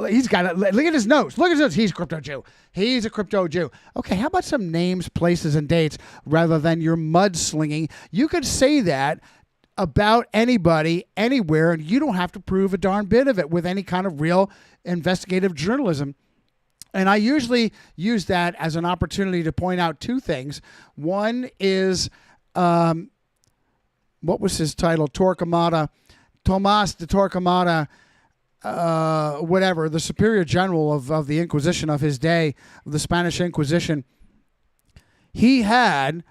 He's got it. Look at his nose. He's Crypto Jew. He's a Crypto Jew. Okay, how about some names, places, and dates rather than your mudslinging? You could say that about anybody, anywhere, and you don't have to prove a darn bit of it with any kind of real investigative journalism. And I usually use that as an opportunity to point out two things. One is, what was his title? Torquemada, Tomas de Torquemada, whatever, the superior general of the Inquisition of his day, of the Spanish Inquisition. He had,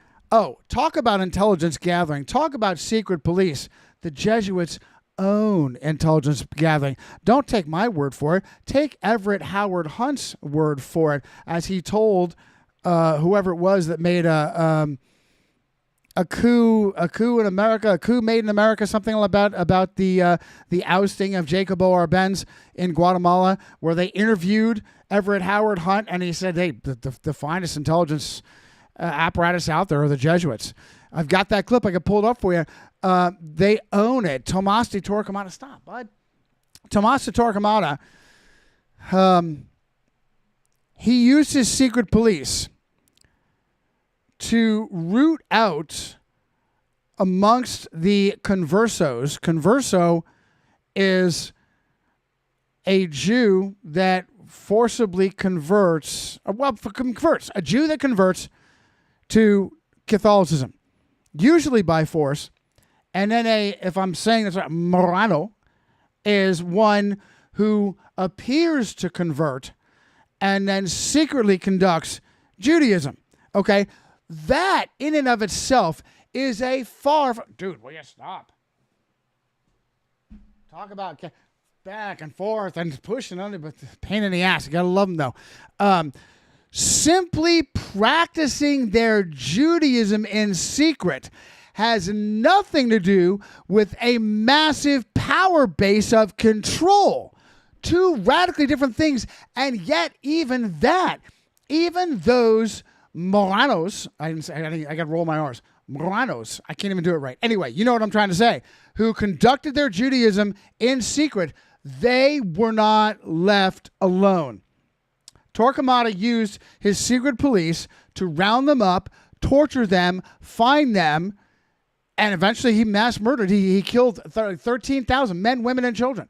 talk about intelligence gathering, talk about secret police. The Jesuits own intelligence gathering. Don't take my word for it. Take Everett Howard Hunt's word for it, as he told whoever it was that made a coup in America, a coup made in America, something about the ousting of Jacobo Arbenz in Guatemala, where they interviewed Everett Howard Hunt, and he said, "Hey, the finest intelligence apparatus out there are the Jesuits." I've got that clip. I can pull it up for you. They own it. Tomas de Torquemada, stop, bud. Tomas de Torquemada, he used his secret police to root out amongst the conversos. Converso is a Jew that forcibly converts, a Jew that converts to Catholicism, usually by force. And then if I'm saying this right, Morano is one who appears to convert and then secretly conducts Judaism. Okay? That in and of itself is a dude, will you stop? Talk about back and forth and pushing on it, but pain in the ass. You gotta love them though. Simply practicing their Judaism in secret has nothing to do with a massive power base of control. Two radically different things, and yet even those Moranos, I got to roll my R's. Moranos, I can't even do it right. Anyway, you know what I'm trying to say, who conducted their Judaism in secret, they were not left alone. Torquemada used his secret police to round them up, torture them, find them, and eventually he mass murdered. He killed 13,000 men, women, and children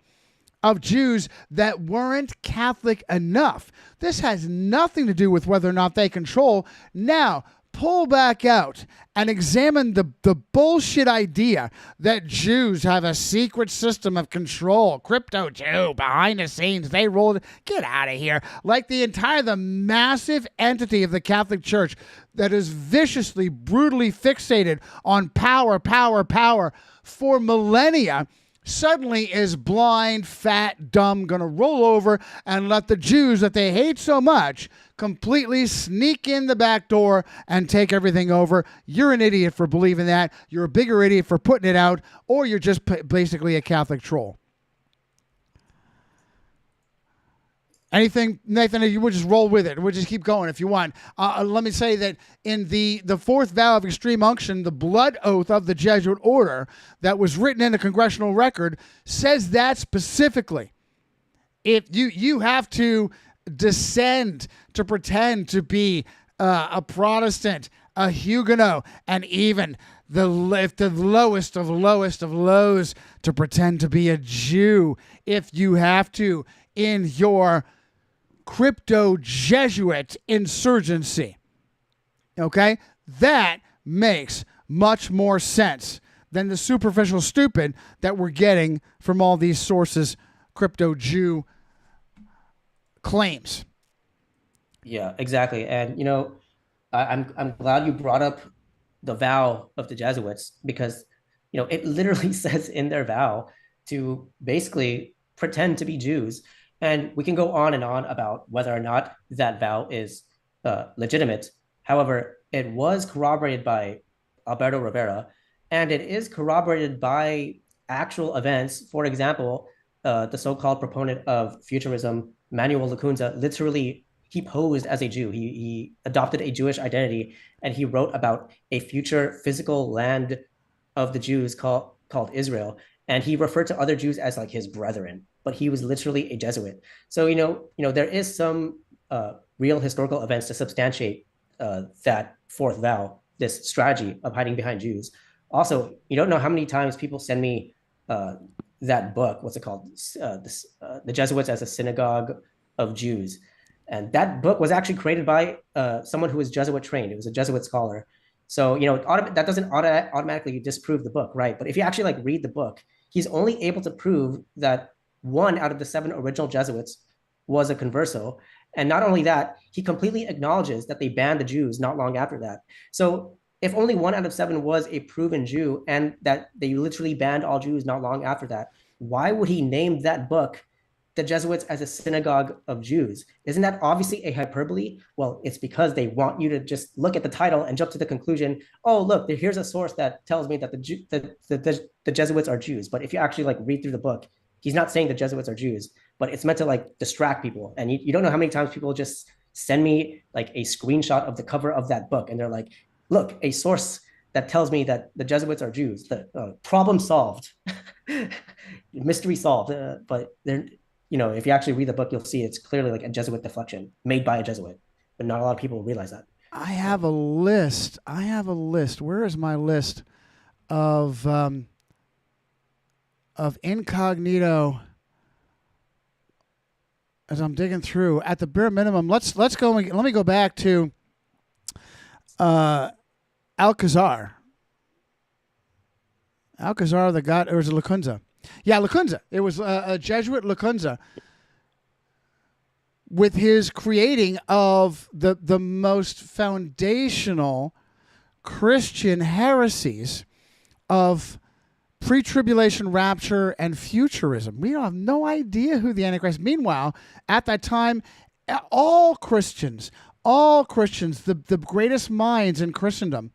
of Jews that weren't Catholic enough. This has nothing to do with whether or not they control. Now, pull back out and examine the bullshit idea that Jews have a secret system of control. Crypto Jew, behind the scenes, they rolled. Get out of here. Like the massive entity of the Catholic Church that is viciously, brutally fixated on power for millennia, suddenly is blind, fat, dumb, gonna roll over and let the Jews that they hate so much completely sneak in the back door and take everything over. You're an idiot for believing that. You're a bigger idiot for putting it out, or you're just basically a Catholic troll. Anything, Nathan, you would just roll with it. We'll just keep going if you want. Let me say that in the fourth vow of extreme unction, the blood oath of the Jesuit order that was written in the congressional record says that specifically. If you have to descend to pretend to be a Protestant, a Huguenot, and even the lowest of lows to pretend to be a Jew, if you have to in your crypto Jesuit insurgency. Okay? That makes much more sense than the superficial stupid that we're getting from all these sources, crypto Jew claims. Yeah, exactly. And, you know, I'm glad you brought up the vow of the Jesuits, because, you know, it literally says in their vow to basically pretend to be Jews. And we can go on and on about whether or not that vow is legitimate. However, it was corroborated by Alberto Rivera, and it is corroborated by actual events. For example, the so-called proponent of futurism, Manuel Lacunza, literally, he posed as a Jew. He adopted a Jewish identity, and he wrote about a future physical land of the Jews called Israel. And he referred to other Jews as like his brethren, but he was literally a Jesuit. So, you know, there is some real historical events to substantiate that fourth vow, this strategy of hiding behind Jews. Also, you don't know how many times people send me that book, what's it called? The Jesuits as a Synagogue of Jews. And that book was actually created by someone who was Jesuit trained. It was a Jesuit scholar. So, you know, that doesn't automatically disprove the book, right? But if you actually like read the book, he's only able to prove that 1 out of the 7 original Jesuits was a converso. And not only that, he completely acknowledges that they banned the Jews not long after that. So if only 1 out of 7 was a proven Jew and that they literally banned all Jews not long after that, why would he name that book the Jesuits as a Synagogue of Jews? Isn't that obviously a hyperbole? Well, it's because they want you to just look at the title and jump to the conclusion, oh, look, here's a source that tells me that the Jesuits are Jews. But if you actually like read through the book, he's not saying the Jesuits are Jews, but it's meant to like distract people. And you don't know how many times people just send me like a screenshot of the cover of that book. And they're like, look, a source that tells me that the Jesuits are Jews. The problem solved, mystery solved. But they're, if you actually read the book, you'll see it's clearly like a Jesuit deflection made by a Jesuit, but not a lot of people realize that. I have a list. Where is my list of incognito? As I'm digging through, at the bare minimum, let's go. Let me go back to Alcazar. Alcazar, the god, or was it Lacunza? Yeah, Lacunza. It was a Jesuit Lacunza, with his creating of the most foundational Christian heresies of pre-tribulation rapture and futurism. We have no idea who the Antichrist. Meanwhile, at that time, all Christians, the greatest minds in Christendom,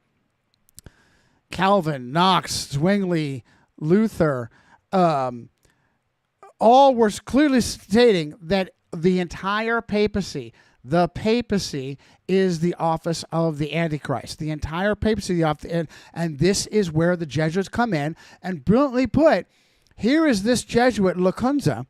Calvin, Knox, Zwingli, Luther, all were clearly stating that the entire papacy, is the office of the Antichrist. The entire papacy, and this is where the Jesuits come in and brilliantly put, here is this Jesuit Lacunza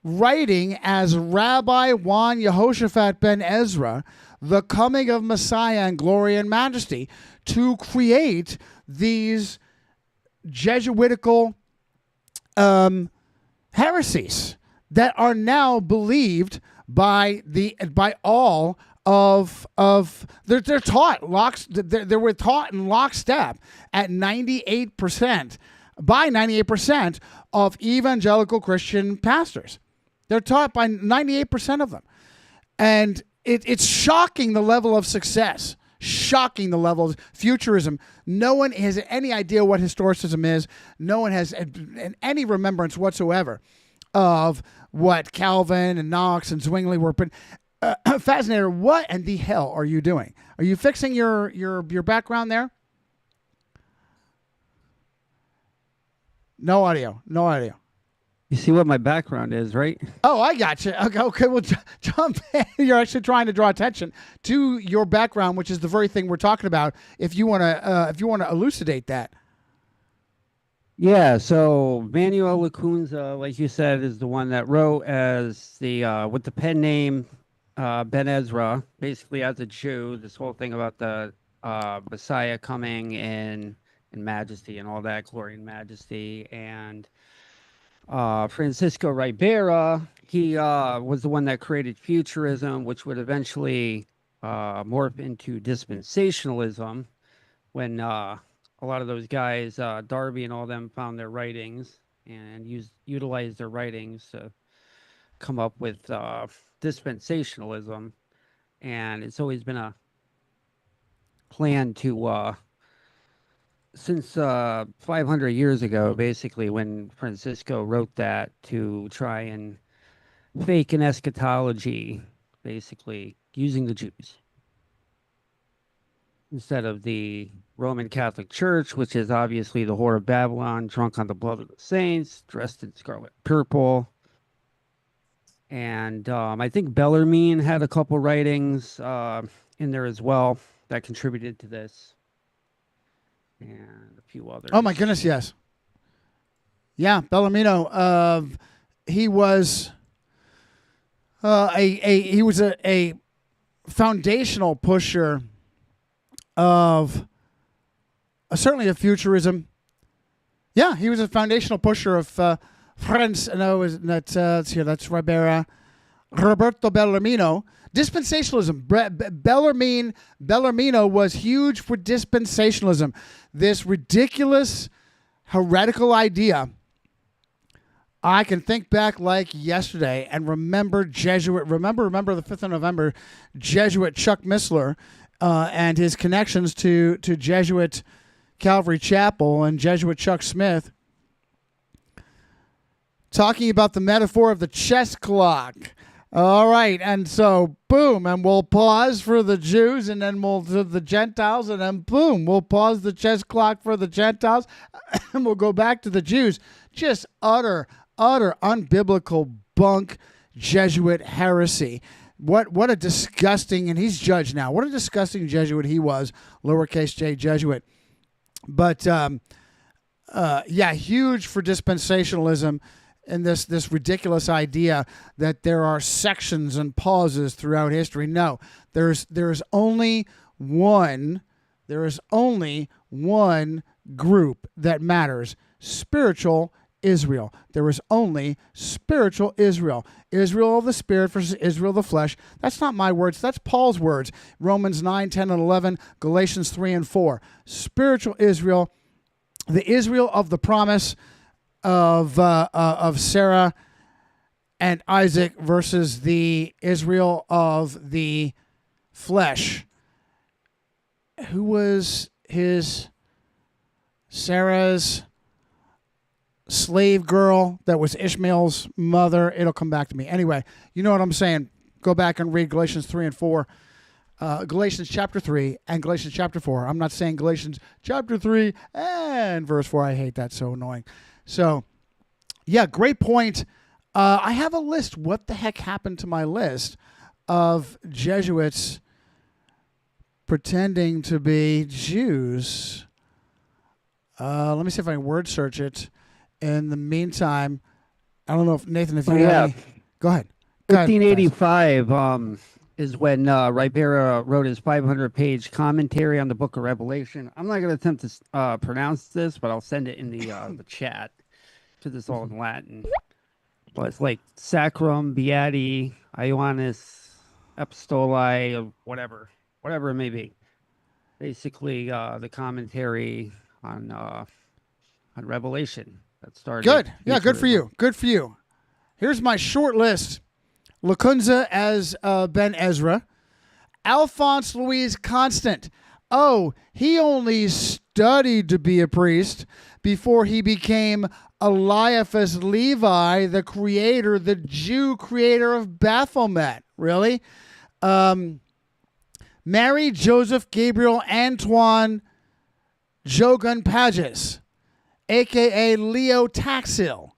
writing as Rabbi Juan Yehoshaphat ben Ezra, the coming of Messiah in glory and majesty, to create these Jesuitical heresies that are now believed by all of they're taught they were taught in lockstep at 98% by 98% of evangelical Christian pastors. They're taught by 98% of them, and it's shocking the level of success. Shocking the level of futurism. No one has any idea what historicism is. No one has any remembrance whatsoever of what Calvin and Knox and Zwingli were. Fascinator, what in the hell are you doing? Are you fixing your background there? No audio. You see what my background is, right? Oh, I got you. Okay, well, jump in. You're actually trying to draw attention to your background, which is the very thing we're talking about. If you want to elucidate that. Yeah. So Manuel Lacunza, like you said, is the one that wrote as the with the pen name Ben Ezra, basically as a Jew. This whole thing about the Messiah coming in majesty and all that, glory and majesty, and Francisco Ribera, he was the one that created futurism, which would eventually morph into dispensationalism when a lot of those guys, Darby and all them, found their writings and utilized their writings to come up with dispensationalism. And it's always been a plan to since 500 years ago, basically, when Francisco wrote that, to try and fake an eschatology, basically using the Jews instead of the Roman Catholic Church, which is obviously the whore of Babylon, drunk on the blood of the saints, dressed in scarlet purple. And I think Bellarmine had a couple writings in there as well that contributed to this. And a few others. Oh my goodness, yes. Yeah, Bellarmino. He was a foundational pusher of certainly of futurism. Yeah, he was a foundational pusher of Franz. No, that's here. That's Ribera, Roberto Bellarmino. Dispensationalism. Bellarmino was huge for dispensationalism. This ridiculous, heretical idea. I can think back like yesterday and remember the 5th of November, Jesuit Chuck Missler and his connections to Jesuit Calvary Chapel and Jesuit Chuck Smith talking about the metaphor of the chess clock. All right, and so, boom, and we'll pause for the Jews, and then we'll do the Gentiles, and then, boom, we'll pause the chess clock for the Gentiles, and we'll go back to the Jews. Just utter unbiblical bunk Jesuit heresy. What a disgusting, and he's judged now, what a disgusting Jesuit he was, lowercase j Jesuit. But yeah, huge for dispensationalism and this ridiculous idea that there are sections and pauses throughout history. No, there's only one. There is only one group that matters: spiritual Israel. There is only spiritual Israel. Israel of the spirit versus Israel of the flesh. That's not my words. That's Paul's words. Romans 9, 10, and 11, Galatians 3 and 4. Spiritual Israel, the Israel of the promise of Sarah and Isaac versus the Israel of the flesh. Who was Sarah's slave girl that was Ishmael's mother? It'll come back to me. Anyway, you know what I'm saying. Go back and read Galatians 3 and 4. Galatians chapter 3 and Galatians chapter 4. I'm not saying Galatians chapter 3 and verse 4. I hate that. So annoying. So, yeah, great point. I have a list. What the heck happened to my list of Jesuits pretending to be Jews? Let me see if I can word search it. In the meantime, I don't know if Nathan, if you have any, go ahead. 1585 is when Ribera wrote his 500-page commentary on the Book of Revelation. I'm not going to attempt to pronounce this, but I'll send it in the chat. To this all in Latin. But it's like Sacrum, Beati, Ioannis, Epistolae, or whatever it may be. Basically, the commentary on Revelation that started. Good. Yeah, good for you. Good for you. Here's my short list. Lacunza as Ben Ezra. Alphonse Louis Constant. Oh, he only studied to be a priest before he became Eliphas Levi, the creator, the Jew creator of Baphomet. Really? Mary Joseph Gabriel Antoine Jogan Pages, a.k.a. Leo Taxil.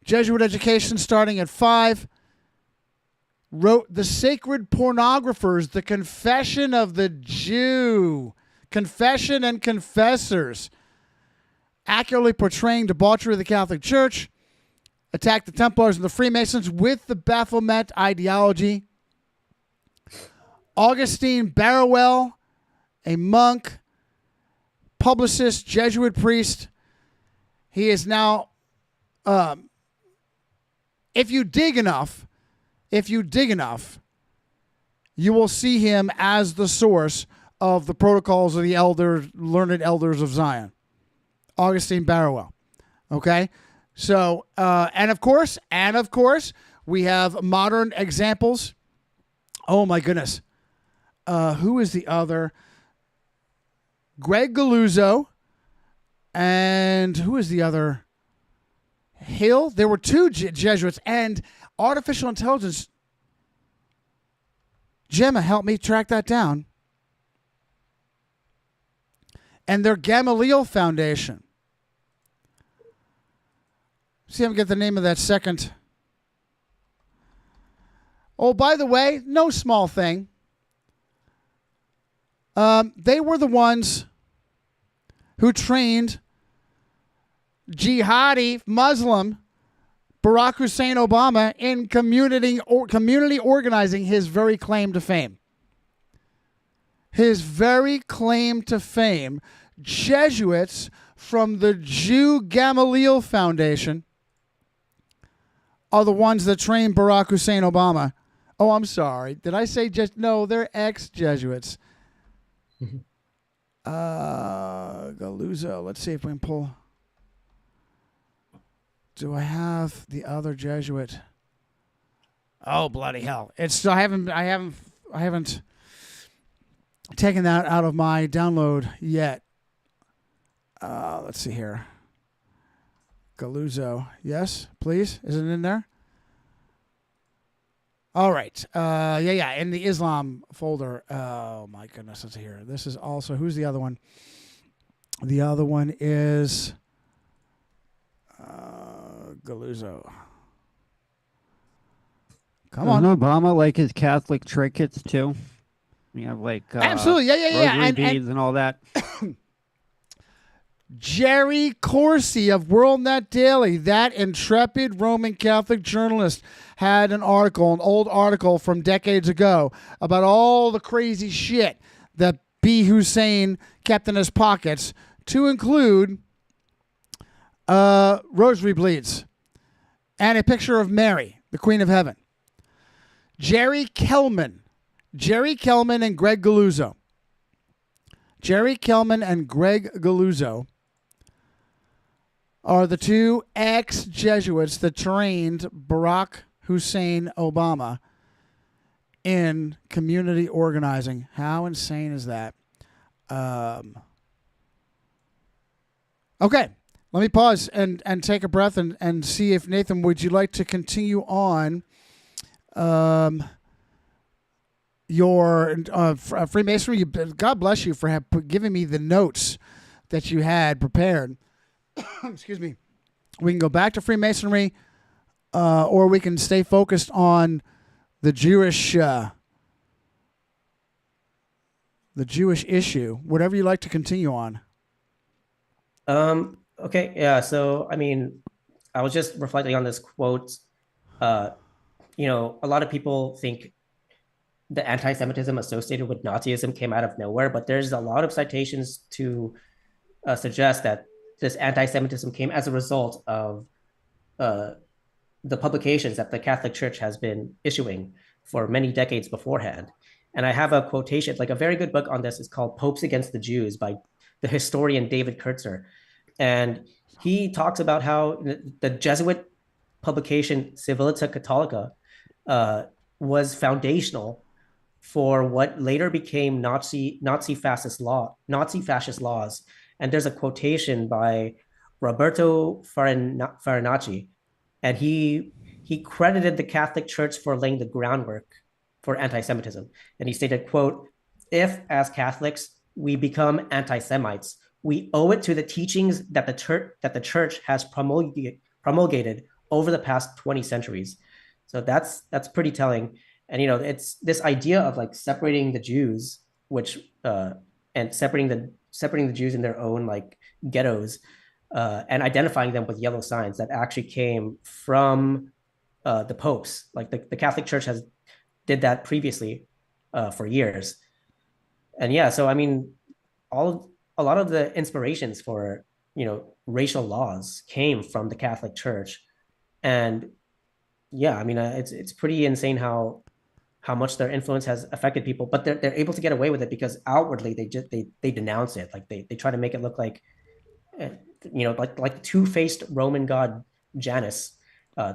Jesuit education starting at 5. Wrote The Sacred Pornographers, The Confession of the Jew. Confession and Confessors. Accurately portraying debauchery of the Catholic Church. Attacked the Templars and the Freemasons with the Baphomet ideology. Augustine Barrowell, a monk, publicist, Jesuit priest. He is now, if you dig enough, you will see him as the source of the protocols of the learned elders of Zion. Augustine Barrowell. Okay? So, and of course, we have modern examples. Oh my goodness. Who is the other? Greg Galuzzo. And who is the other? Hill. There were 2 Jesuits and artificial intelligence. Gemma, help me track that down. And their Gamaliel Foundation. See if I can get the name of that second. Oh, by the way, no small thing. They were the ones who trained jihadi Muslim Barack Hussein Obama in community organizing, his very claim to fame. His very claim to fame. Jesuits from the Jew Gamaliel Foundation are the ones that trained Barack Hussein Obama. Oh, I'm sorry. Did I say just no? They're ex-Jesuits. Galuzzo. Let's see if we can pull. Do I have the other Jesuit? Oh, bloody hell! It's I haven't taken that out of my download yet. Let's see here. Galuzzo. Yes, please. Is it in there? All right. Yeah. In the Islam folder. Oh my goodness. Let's see here. This is also, who's the other one? The other one is Galuzzo. Come on. Doesn't Obama like his Catholic trinkets too? You have like absolutely, yeah, rosary beads and all that. Jerry Corsi of WorldNet Daily, that intrepid Roman Catholic journalist, had an old article from decades ago about all the crazy shit that B. Hussein kept in his pockets, to include rosary bleeds and a picture of Mary, the Queen of Heaven. Jerry Kellman and Greg Galuzzo. Jerry Kellman and Greg Galuzzo are the two ex-Jesuits that trained Barack Hussein Obama in community organizing. How insane is that? Okay, let me pause and take a breath and see if, Nathan, would you like to continue on your Freemasonry? God bless you for giving me the notes that you had prepared. Excuse me. We can go back to Freemasonry, or we can stay focused on the Jewish issue. Whatever you like to continue on. Okay. Yeah. So, I mean, I was just reflecting on this quote. A lot of people think the anti-Semitism associated with Nazism came out of nowhere, but there's a lot of citations to suggest that this anti-Semitism came as a result of the publications that the Catholic Church has been issuing for many decades beforehand. And I have a quotation, like a very good book on this is called Popes Against the Jews by the historian David Kurtzer. And he talks about how the Jesuit publication Civilita Catholica was foundational for what later became Nazi fascist laws. And there's a quotation by Roberto Farinacci, and he credited the Catholic Church for laying the groundwork for anti-Semitism. And he stated, quote, "If as Catholics we become anti-Semites, we owe it to the teachings that the church has promulgated over the past 20 centuries." So that's pretty telling. And it's this idea of like separating the Jews, and separating the Jews in their own like ghettos, and identifying them with yellow signs that actually came from the popes. Like the Catholic Church did that previously for years. And yeah, so I mean, a lot of the inspirations for racial laws came from the Catholic Church. And yeah, I mean, it's pretty insane how much their influence has affected people, but they're able to get away with it because outwardly they denounce it. Like they try to make it look like like the two-faced Roman god Janus.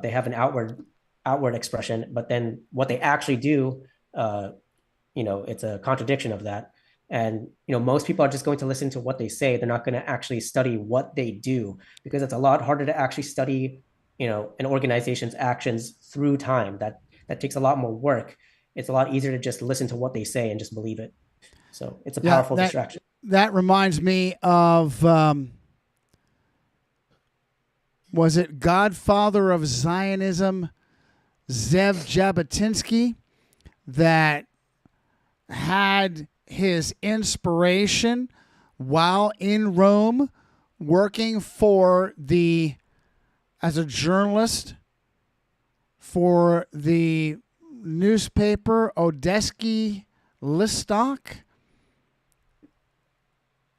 They have an outward expression, but then what they actually do, it's a contradiction of that. And most people are just going to listen to what they say. They're not going to actually study what they do, because it's a lot harder to actually study an organization's actions through time. That takes a lot more work. It's a lot easier to just listen to what they say and just believe it. So it's a powerful distraction. That reminds me of was it Godfather of Zionism, Zev Jabotinsky, that had his inspiration while in Rome working as a journalist for the newspaper Odysee Listok.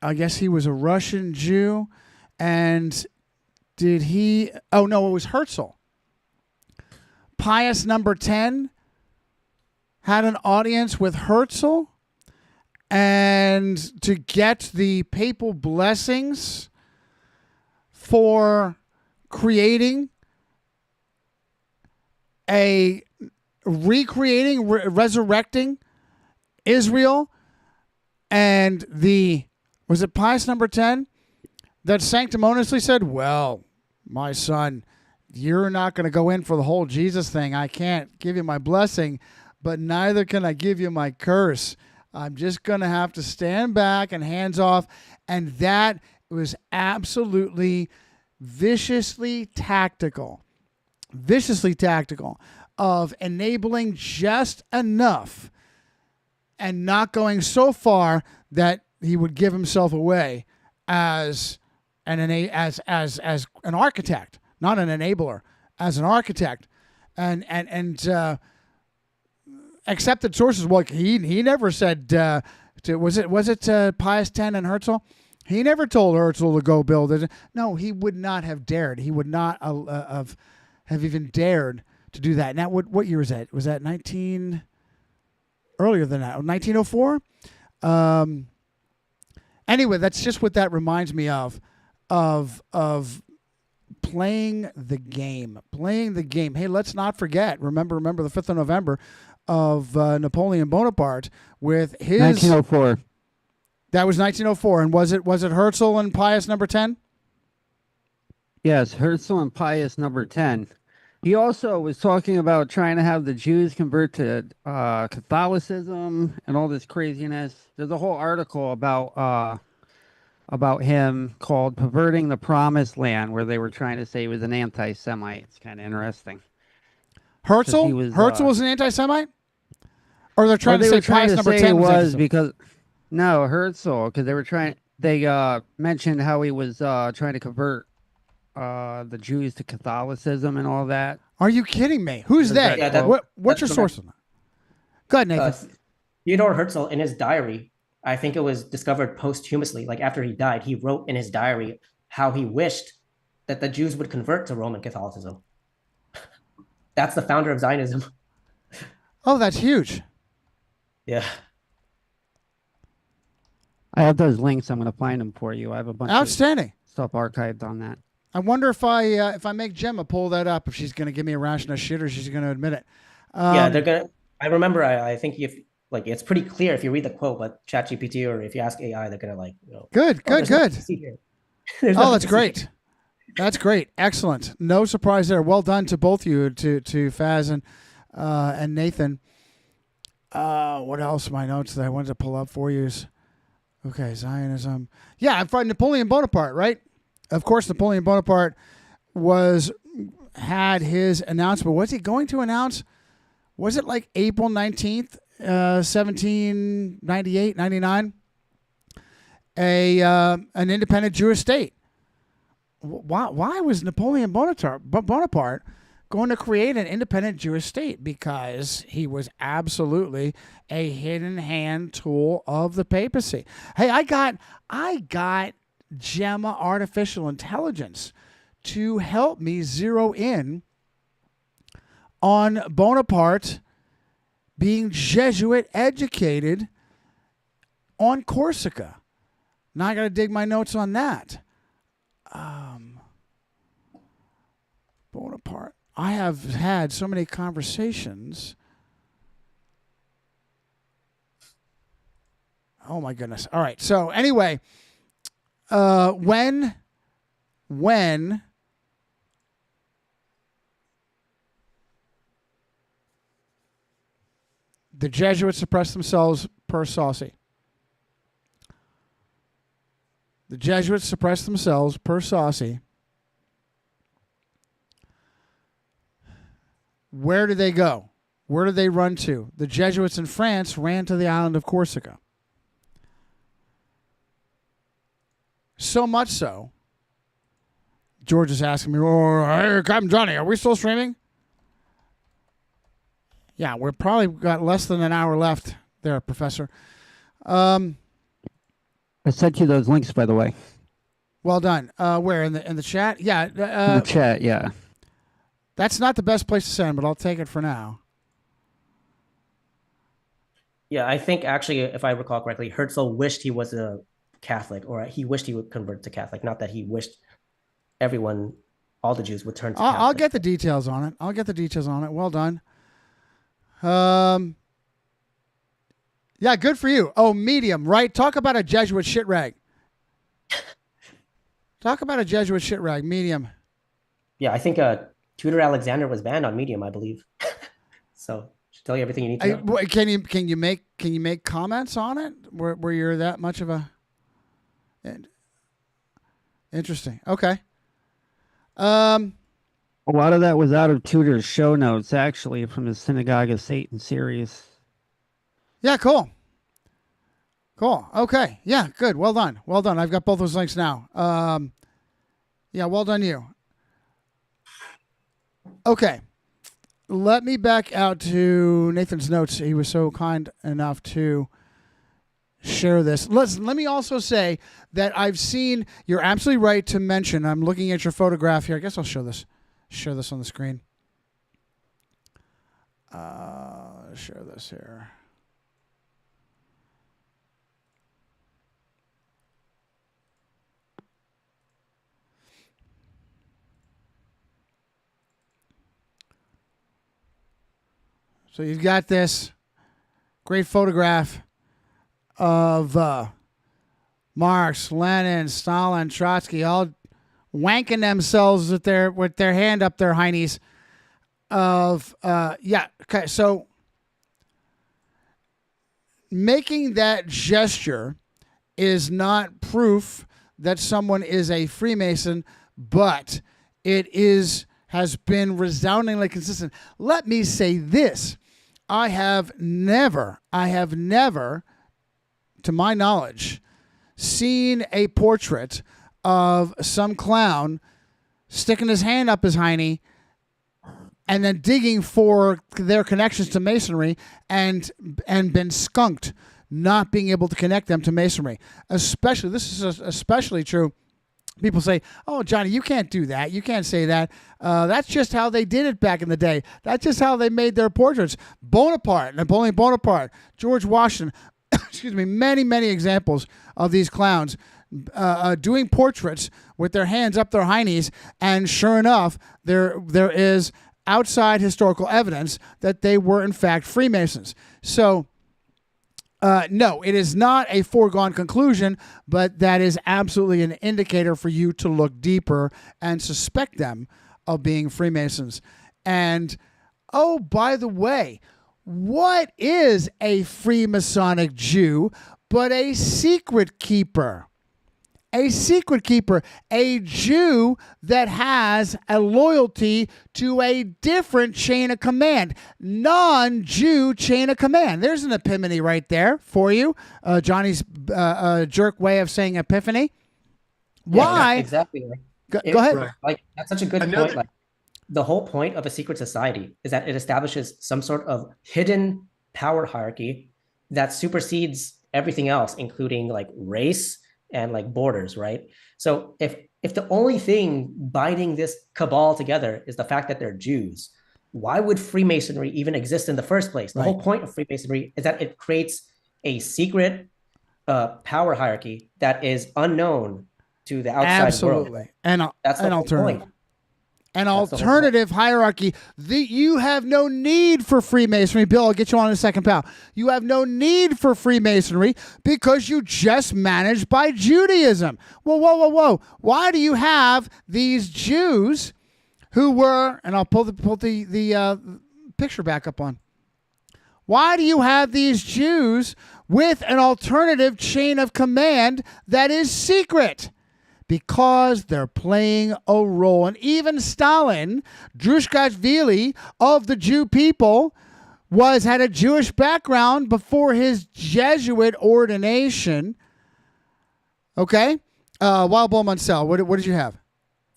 I guess he was a Russian Jew. And it was Herzl. Pius number 10 had an audience with Herzl, and to get the papal blessings for resurrecting Israel. And was it Pius number 10 that sanctimoniously said, "Well, my son, you're not going to go in for the whole Jesus thing. I can't give you my blessing, but neither can I give you my curse. I'm just going to have to stand back and hands off." And that was absolutely viciously tactical of enabling just enough and not going so far that he would give himself away as and as an architect, not an enabler, as an architect, and accepted sources. Well, he never said was it Pius X and Herzl? He never told Herzl to go build it. No, he would not have dared. He would not have even dared to do that. Now, what year was that? Was that earlier than that? 1904. Anyway, that's just what that reminds me of playing the game. Hey, let's not forget. Remember the 5th of November of Napoleon Bonaparte with his 1904. That was 1904, and was it Herzl and Pius number 10? Yes, Herzl and Pius number 10. He also was talking about trying to have the Jews convert to Catholicism and all this craziness. There's a whole article about him called "Perverting the Promised Land," where they were trying to say he was an anti-Semite. It's kind of interesting. Herzl was an anti-Semite, or they're trying to say Pius number 10 was because. No, Herzl, because they mentioned how he was trying to convert the Jews to Catholicism and all that. Are you kidding me? Who's that? Yeah, what's your source on that? Go ahead, Nathan. Theodore Herzl, in his diary, I think it was discovered posthumously, like after he died, he wrote in his diary how he wished that the Jews would convert to Roman Catholicism. That's the founder of Zionism. Oh, that's huge. Yeah. I have those links. I'm going to find them for you. I have a bunch Outstanding. of stuff archived on that. I wonder if I make Gemma pull that up, if she's going to give me a ration of shit or she's going to admit it. Yeah, they're going to. I remember, I think it's pretty clear if you read the quote, but ChatGPT or if you ask AI, they're going to Good. Oh, that's great. That's great. Excellent. No surprise there. Well done to both you, to Fazz and Nathan. What else? My notes that I wanted to pull up for you is, okay, Zionism. Yeah, I'm from Napoleon Bonaparte, right? Of course, Napoleon Bonaparte had his announcement. Was he going to announce? Was it like April 19th, 1798, 99? An independent Jewish state. Why was Napoleon Bonaparte going to create an independent Jewish state? Because he was absolutely a hidden hand tool of the papacy. Hey, I got Gemma artificial intelligence to help me zero in on Bonaparte being Jesuit educated on Corsica. Now I got to dig my notes on that. Bonaparte. I have had so many conversations. Oh my goodness. All right. So anyway, when the Jesuits suppressed themselves per Saucy. The Jesuits suppressed themselves per Saucy. Where did they go? Where did they run to? The Jesuits in France ran to the island of Corsica. So much so, George is asking me, "Oh, hey, Captain Johnny, are we still streaming?" Yeah, we're probably got less than an hour left there, Professor. I sent you those links, by the way. Well done. Where in the chat? Yeah, in the chat, yeah. That's not the best place to send, but I'll take it for now. Yeah, I think actually, if I recall correctly, Herzl wished he was a Catholic, or he wished he would convert to Catholic. Not that he wished everyone, all the Jews would turn to Catholic. I'll get the details on it. Well done. Yeah, good for you. Oh, Medium, right? Talk about a Jesuit shit rag. Medium. Yeah, I think Tudor Alexander was banned on Medium, I believe. So should tell you everything you need to know. Can you make comments on it where you're that much of a interesting? Okay. A lot of that was out of Tudor's show notes, actually, from the Synagogue of Satan series. Yeah, cool. Okay. Yeah, good. Well done. I've got both those links now. Yeah, well done you. Okay. Let me back out to Nathan's notes. He was so kind enough to share this. Let me also say that I've seen, you're absolutely right to mention, I'm looking at your photograph here. I guess I'll share this on the screen. Share this here. So you've got this great photograph of Marx, Lenin, Stalin, Trotsky, all wanking themselves with their hand up their heinies. Okay, so making that gesture is not proof that someone is a Freemason, but it has been resoundingly consistent. Let me say this. I have never, to my knowledge, seen a portrait of some clown sticking his hand up his hiney and then digging for their connections to Masonry and been skunked, not being able to connect them to Masonry. Especially, this is especially true. People say, "Oh, Johnny, you can't do that. You can't say that. That's just how they did it back in the day. That's just how they made their portraits." Napoleon Bonaparte, George Washington, excuse me, many examples of these clowns doing portraits with their hands up their heinies, and sure enough, there is outside historical evidence that they were in fact Freemasons. So, no, it is not a foregone conclusion, but that is absolutely an indicator for you to look deeper and suspect them of being Freemasons. And, oh, by the way, what is a Freemasonic Jew but a secret keeper? A secret keeper, a Jew that has a loyalty to a different chain of command, non-Jew chain of command. There's an epiphany right there for you. Johnny's jerk way of saying epiphany. Why? Yeah, exactly. Go ahead. Right. Like, that's such a good point. Like, the whole point of a secret society is that it establishes some sort of hidden power hierarchy that supersedes everything else, including like race and like borders, right? So if the only thing binding this cabal together is the fact that they're Jews, why would Freemasonry even exist in the first place? The whole point of Freemasonry is that it creates a secret power hierarchy that is unknown to the outside world. And that's the whole alternative. point. An alternative hierarchy. You have no need for Freemasonry. Bill, I'll get you on in a second, pal. You have no need for Freemasonry because you just managed by Judaism. Whoa. Why do you have these Jews who were, and I'll pull the picture back up on. Why do you have these Jews with an alternative chain of command that is secret? Because they're playing a role. And even Stalin, Drushkashvili of the Jew people, had a Jewish background before his Jesuit ordination. Okay? Wild Bull Munsell, what did you have?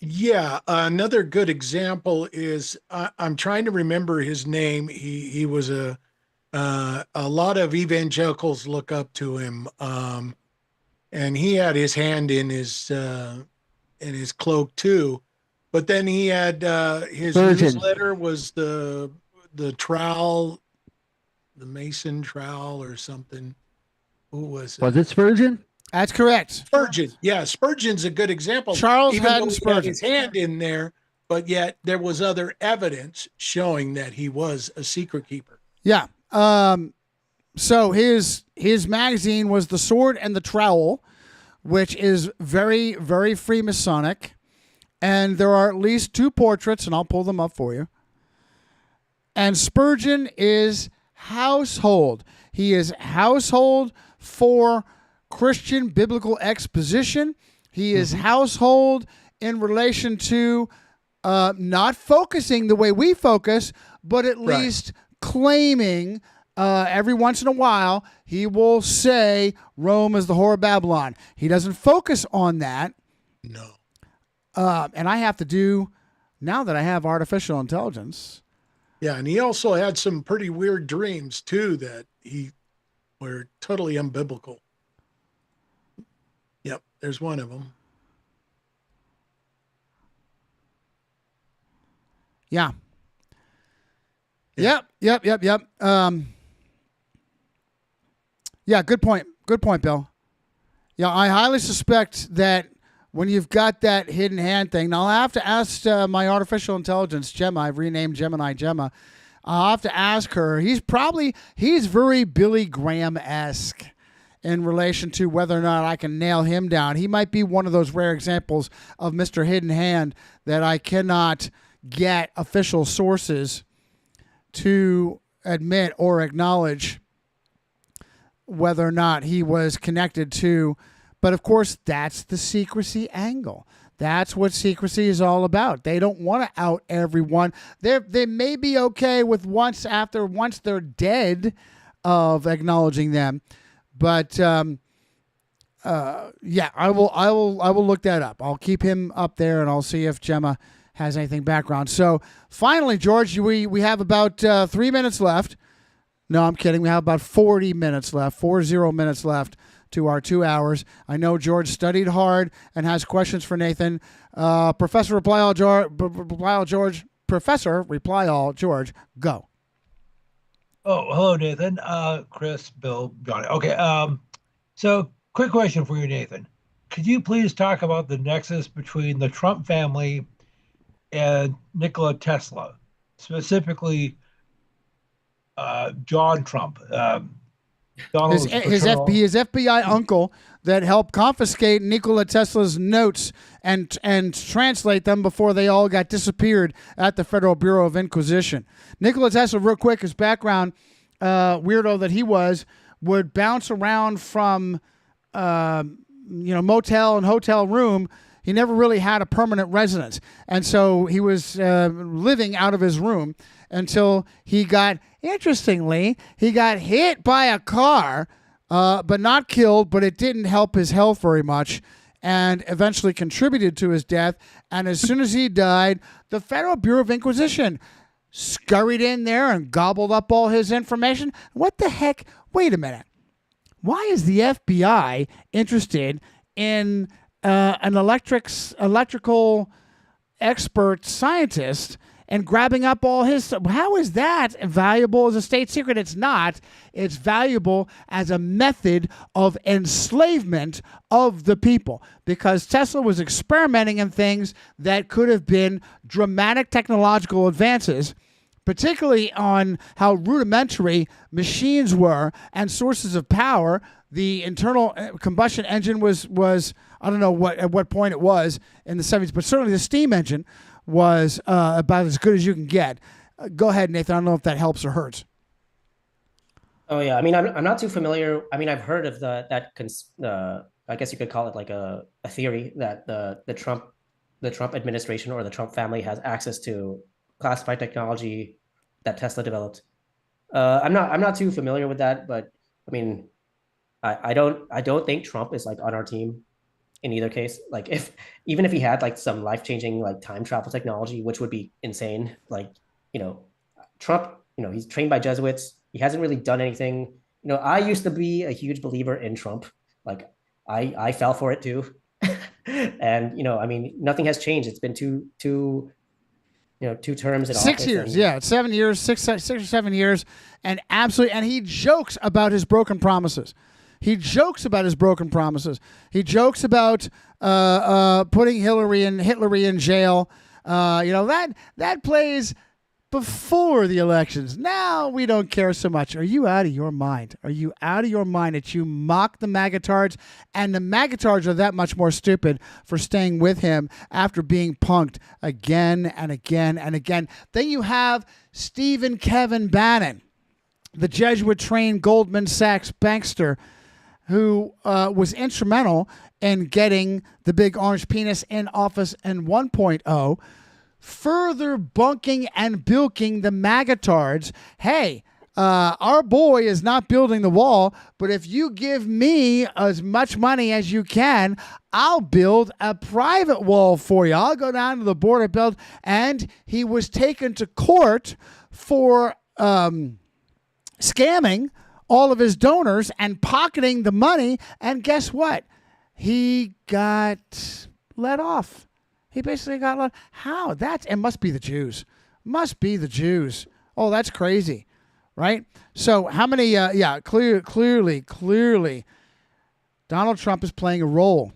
Yeah, another good example is I'm trying to remember his name. He was a lot of evangelicals look up to him. And he had his hand in his cloak too, but then he had his newsletter was the trowel, the Mason trowel or something. Who was it? Was it Spurgeon? That's correct. Spurgeon. Yeah, Spurgeon's a good example. Charles Even Haddon though he had Spurgeon. his hand in there, but yet there was other evidence showing that he was a secret keeper. Yeah. So his magazine was The Sword and the Trowel, which is very, very Freemasonic. And there are at least two portraits, and I'll pull them up for you. And Spurgeon is household. He is household for Christian biblical exposition. He is household in relation to not focusing the way we focus, but at least claiming every once in a while, he will say Rome is the whore of Babylon. He doesn't focus on that. No. And I have to do, now that I have artificial intelligence. Yeah, and he also had some pretty weird dreams too that were totally unbiblical. Yep, there's one of them. Yeah. Yep. Yeah, good point. Good point, Bill. Yeah, I highly suspect that when you've got that hidden hand thing, now I'll have to ask my artificial intelligence, Gemma. I've renamed Gemini Gemma. I'll have to ask her. He's very Billy Graham-esque in relation to whether or not I can nail him down. He might be one of those rare examples of Mr. Hidden Hand that I cannot get official sources to admit or acknowledge whether or not he was connected to. But of course, that's the secrecy angle. That's what secrecy is all about. They don't want to out everyone. They may be okay with once they're dead of acknowledging them. But yeah, I will look that up. I'll keep him up there and I'll see if Gemma has anything background. So finally, George, we have about 3 minutes left. No, I'm kidding. We have about 40 minutes left, 40 minutes left to our 2 hours. I know George studied hard and has questions for Nathan. Professor Reply All George. Professor Reply All George, go. Oh, hello, Nathan. Chris, Bill, Johnny. Okay. So quick question for you, Nathan. Could you please talk about the nexus between the Trump family and Nikola Tesla, specifically John Trump? His FBI uncle that helped confiscate Nikola Tesla's notes and translate them before they all got disappeared at the Federal Bureau of Inquisition. Nikola Tesla, real quick, his background, weirdo that he was, would bounce around from motel and hotel room. He never really had a permanent residence, and so he was living out of his room until he got hit by a car, but not killed, but it didn't help his health very much, and eventually contributed to his death. And as soon as he died, the Federal Bureau of Inquisition scurried in there and gobbled up all his information. What the heck? Wait a minute. Why is the FBI interested in an electrical expert scientist and grabbing up all his? How is that valuable as a state secret? It's not. It's valuable as a method of enslavement of the people, because Tesla was experimenting in things that could have been dramatic technological advances, particularly on how rudimentary machines were and sources of power. The internal combustion engine was I don't know at what point it was in the 70s, but certainly the steam engine was about as good as you can get. Go ahead, Nathan. I don't know if that helps or hurts. Oh yeah, I mean, I'm not too familiar. I mean, I've heard of I guess you could call it like a theory that the Trump administration or the Trump family has access to classified technology that Tesla developed. I'm not too familiar with that, but I mean, I don't think Trump is like on our team in either case. Like even if he had like some life-changing like time travel technology, which would be insane. Like, Trump, he's trained by Jesuits. He hasn't really done anything. I used to be a huge believer in Trump. Like I fell for it too. And, I mean, nothing has changed. It's been two terms in 6 years. Yeah. 7 years, six or 7 years. And absolutely. And he jokes about his broken promises. He jokes about putting Hitler in jail. That plays before the elections. Now we don't care so much. Are you out of your mind? Are you out of your mind that you mock the magatards? And the magatards are that much more stupid for staying with him after being punked again and again and again. Then you have Stephen Kevin Bannon, the Jesuit-trained Goldman Sachs bankster, who was instrumental in getting the big orange penis in office in 1.0, further bunking and bilking the magatards. Hey, our boy is not building the wall, but if you give me as much money as you can, I'll build a private wall for you. I'll go down to the border, build. And he was taken to court for scamming all of his donors and pocketing the money. And guess what? He got let off. He basically got let. How? It must be the Jews. Must be the Jews. Oh, that's crazy. Right? So how many, clearly, Donald Trump is playing a role.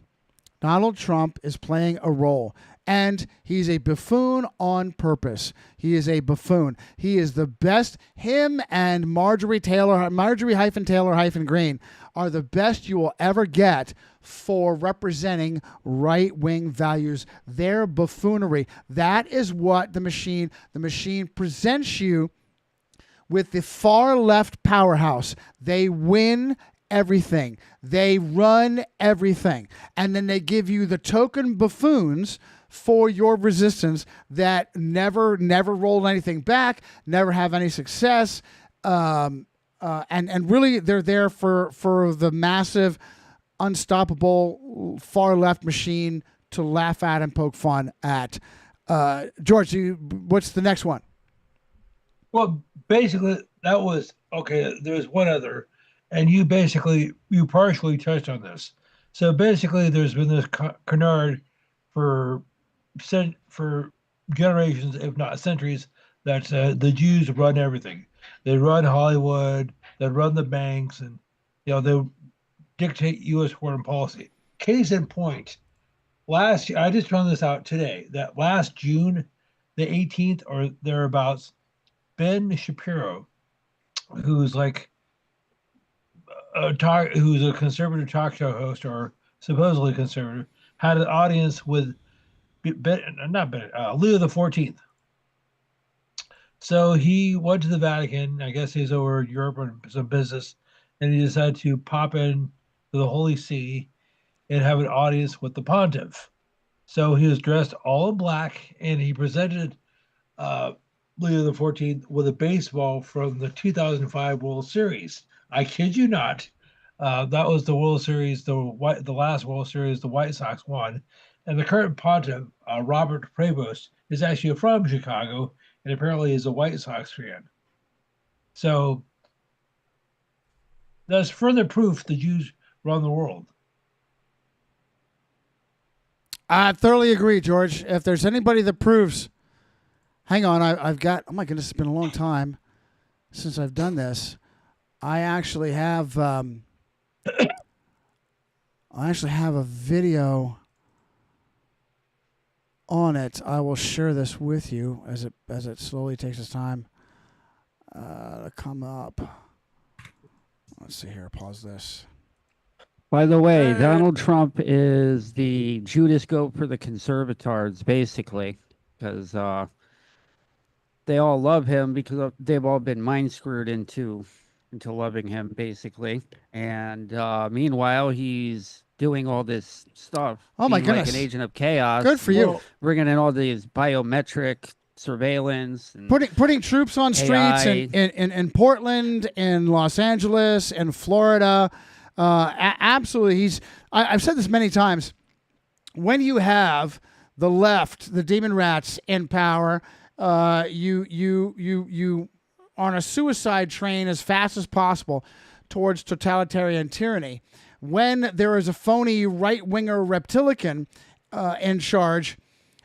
Donald Trump is playing a role. And he's a buffoon on purpose. He is a buffoon. He is the best. Him and Marjorie Taylor-Greene are the best you will ever get for representing right-wing values. Their buffoonery. That is what the machine presents you with the far left powerhouse. They win everything. They run everything. And then they give you the token buffoons for your resistance that never rolled anything back, never have any success. And really they're there for the massive, unstoppable far left machine to laugh at and poke fun at. George, what's the next one? Well, basically, that was okay. There's one other, and you partially touched on this. So basically, there's been this canard for generations, if not centuries, that the Jews run everything. They run Hollywood, they run the banks, and they dictate U.S. foreign policy. Case in point, last year, I just found this out today, that last June, the 18th or thereabouts, Ben Shapiro, who's like who's a conservative talk show host, or supposedly conservative, had an audience with Leo the 14th. So he went to the Vatican. I guess he's over Europe on some business, and he decided to pop in to the Holy See and have an audience with the pontiff. So he was dressed all in black, and he presented Leo the 14th with a baseball from the 2005 World Series. I kid you not. That was the World Series, the last World Series the White Sox won. And the current pontiff, Robert Prevost, is actually from Chicago and apparently is a White Sox fan. So that's further proof the Jews run the world. I thoroughly agree, George. If there's anybody that proves, hang on, I've got, oh my goodness, it's been a long time since I've done this. I actually have a video on it. I will share this with you as it slowly takes its time to come up. Let's see here. Pause this. By the way, Donald Trump is the Judas goat for the conservatards, basically, because they all love him because they've all been mind screwed into loving him, basically. And meanwhile, he's doing all this stuff. Oh my goodness! Like an agent of chaos. Good for you. Bringing in all these biometric surveillance, and putting troops on streets in Portland, in Los Angeles, in Florida. Absolutely, I've said this many times. When you have the left, the demon rats in power, you on a suicide train as fast as possible towards totalitarian tyranny. When there is a phony right-winger reptilian in charge,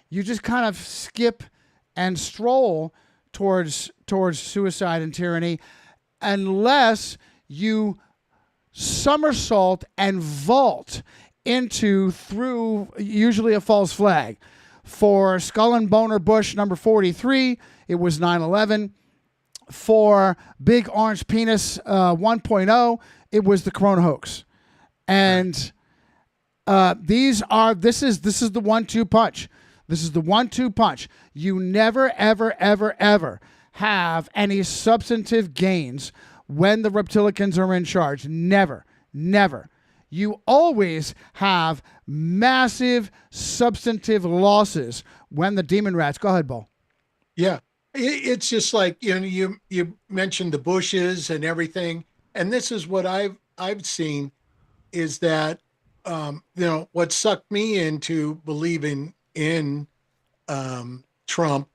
you just kind of skip and stroll towards suicide and tyranny, unless you somersault and vault through usually a false flag. For Skull and Boner Bush number 43, it was 9/11. For Big Orange Penis 1.0, it was the corona hoax. And this is the 1-2 punch. This is the 1-2 punch. You never, ever, ever, ever have any substantive gains when the reptilians are in charge. Never, never. You always have massive substantive losses when the demon rats. Go ahead, Bo. Yeah. It's just like, you mentioned the bushes and everything, and this is what I've seen is that, what sucked me into believing in Trump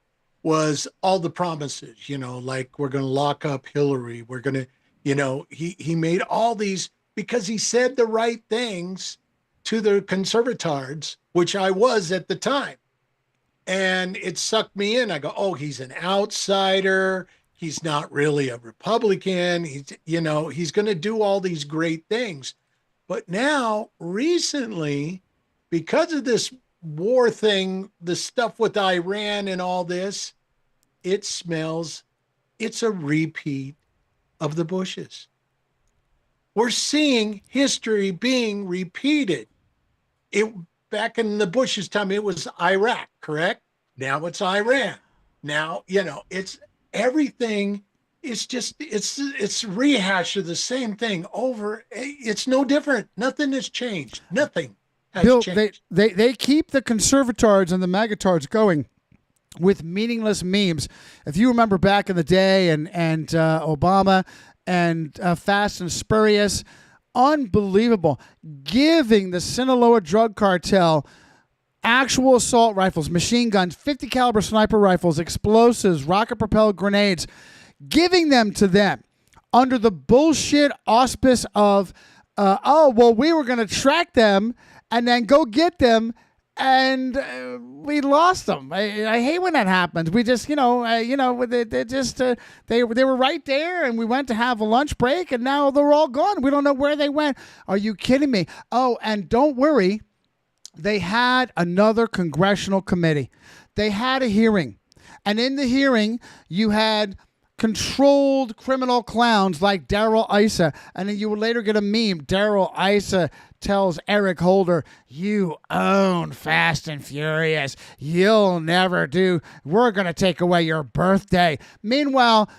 was all the promises, like we're going to lock up Hillary. We're going to, he made all these because he said the right things to the conservatards, which I was at the time. And it sucked me in. I go, oh, he's an outsider. He's not really a Republican. He's going to do all these great things. But now, recently, because of this war thing, the stuff with Iran and all this, it's a repeat of the Bushes. We're seeing history being repeated. Back in the Bush's time, it was Iraq, correct? Now it's Iran. Now, it's everything. It's rehash of the same thing over. It's no different. Nothing has changed. Nothing has Bill, changed. they keep the conservatards and the magatards going with meaningless memes. If you remember back in the day, and Obama and Fast and Spurious, unbelievable, giving the Sinaloa drug cartel actual assault rifles, machine guns, 50 caliber sniper rifles, explosives, rocket propelled grenades, giving them to them under the bullshit auspice of, we were going to track them and then go get them, and we lost them. I hate when that happens. We just, they were right there, and we went to have a lunch break, and now they're all gone. We don't know where they went. Are you kidding me? Oh, and don't worry, they had another congressional committee. They had a hearing, and in the hearing, you had controlled criminal clowns like Daryl Issa, and then you will later get a meme. Daryl Issa tells Eric Holder, "You own Fast and Furious. You'll never do. We're going to take away your birthday." Meanwhile,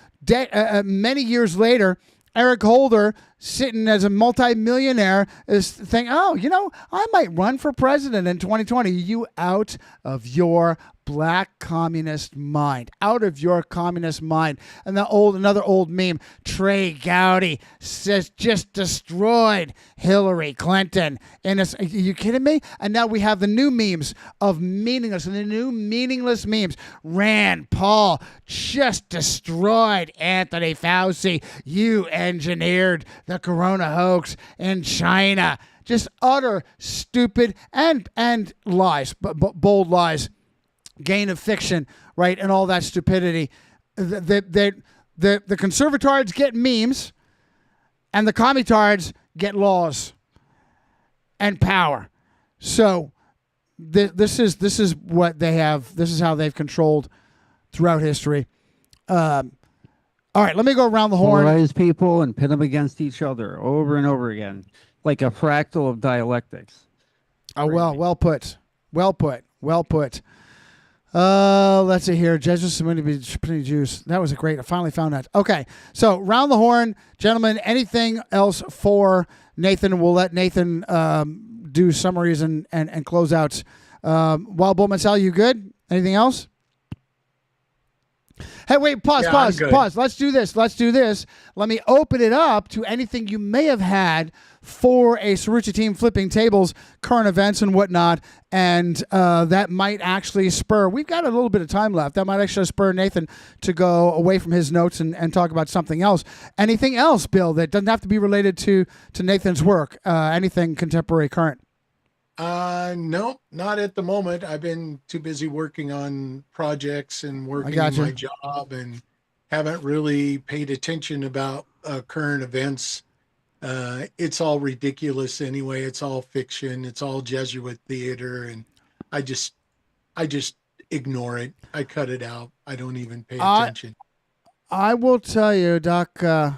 many years later, Eric Holder, sitting as a multimillionaire, is thinking, I might run for president in 2020. You out of your black communist mind. Out of your communist mind. And another old meme, Trey Gowdy says just destroyed Hillary Clinton. Are you kidding me? And now we have the new memes of meaningless, and the new meaningless memes. Rand Paul just destroyed Anthony Fauci. You engineered the corona hoax in China. Just utter stupid and lies, bold lies. Gain of fiction, right, and all that stupidity. The conservatards get memes, and the commitards get laws and power. So this is what they have. This is how they've controlled throughout history. All right, let me go around the horn. Polarize people and pit them against each other over and over again, like a fractal of dialectics. Oh, well put. Let's see here. Jesus going to be putting juice. That was great. I finally found that. Okay, so round the horn, gentlemen. Anything else for Nathan? We'll let Nathan do summaries and closeouts. Wild Bull Munsell, you good? Anything else? Hey, wait, pause. Let's do this. Let me open it up to anything you may have had for a Cirucci team flipping tables, current events and whatnot, and that might actually spur, we've got a little bit of time left, that might actually spur Nathan to go away from his notes and talk about something else. Anything else, Bill, that doesn't have to be related to Nathan's work? Anything contemporary, current? No, not at the moment. I've been too busy working on projects and working my job, and haven't really paid attention about current events. It's all ridiculous anyway. It's all fiction. It's all Jesuit theater, and I just ignore it. I cut it out. I don't even pay attention. I will tell you, Doc's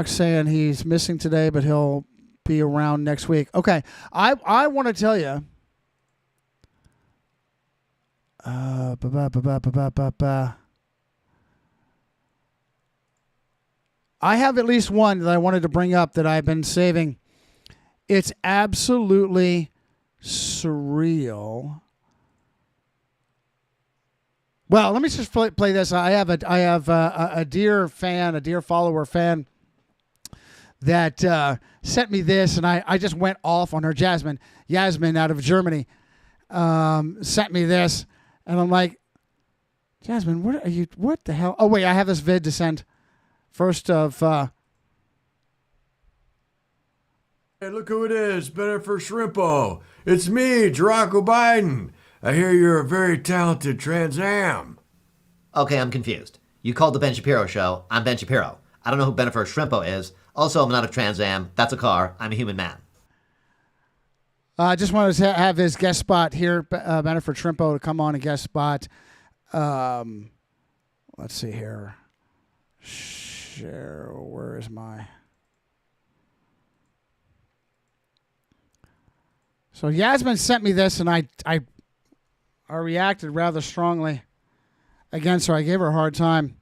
saying he's missing today, but he'll be around next week. Okay, I want to tell you. I have at least one that I wanted to bring up that I've been saving. It's absolutely surreal Well, let me just play this. I have a dear follower fan that sent me this, and I just went off on her. Yasmin out of Germany sent me this, and I'm like, Jasmine, what the hell? Oh wait, I have this vid to send. First of Hey, look who it is, Bennifer Shrimpo. It's me, Jiraco Biden. I hear you're a very talented Trans Am. Okay, I'm confused. You called the Ben Shapiro show. I'm Ben Shapiro. I don't know who Bennifer Shrimpo is. Also, I'm not a Trans Am. That's a car. I'm a human man. I just wanted to have his guest spot here, Bennifer Shrimpo, to come on and guest spot. Let's see here. Share, where is my... So Yasmin sent me this, and I reacted rather strongly against her. I gave her a hard time.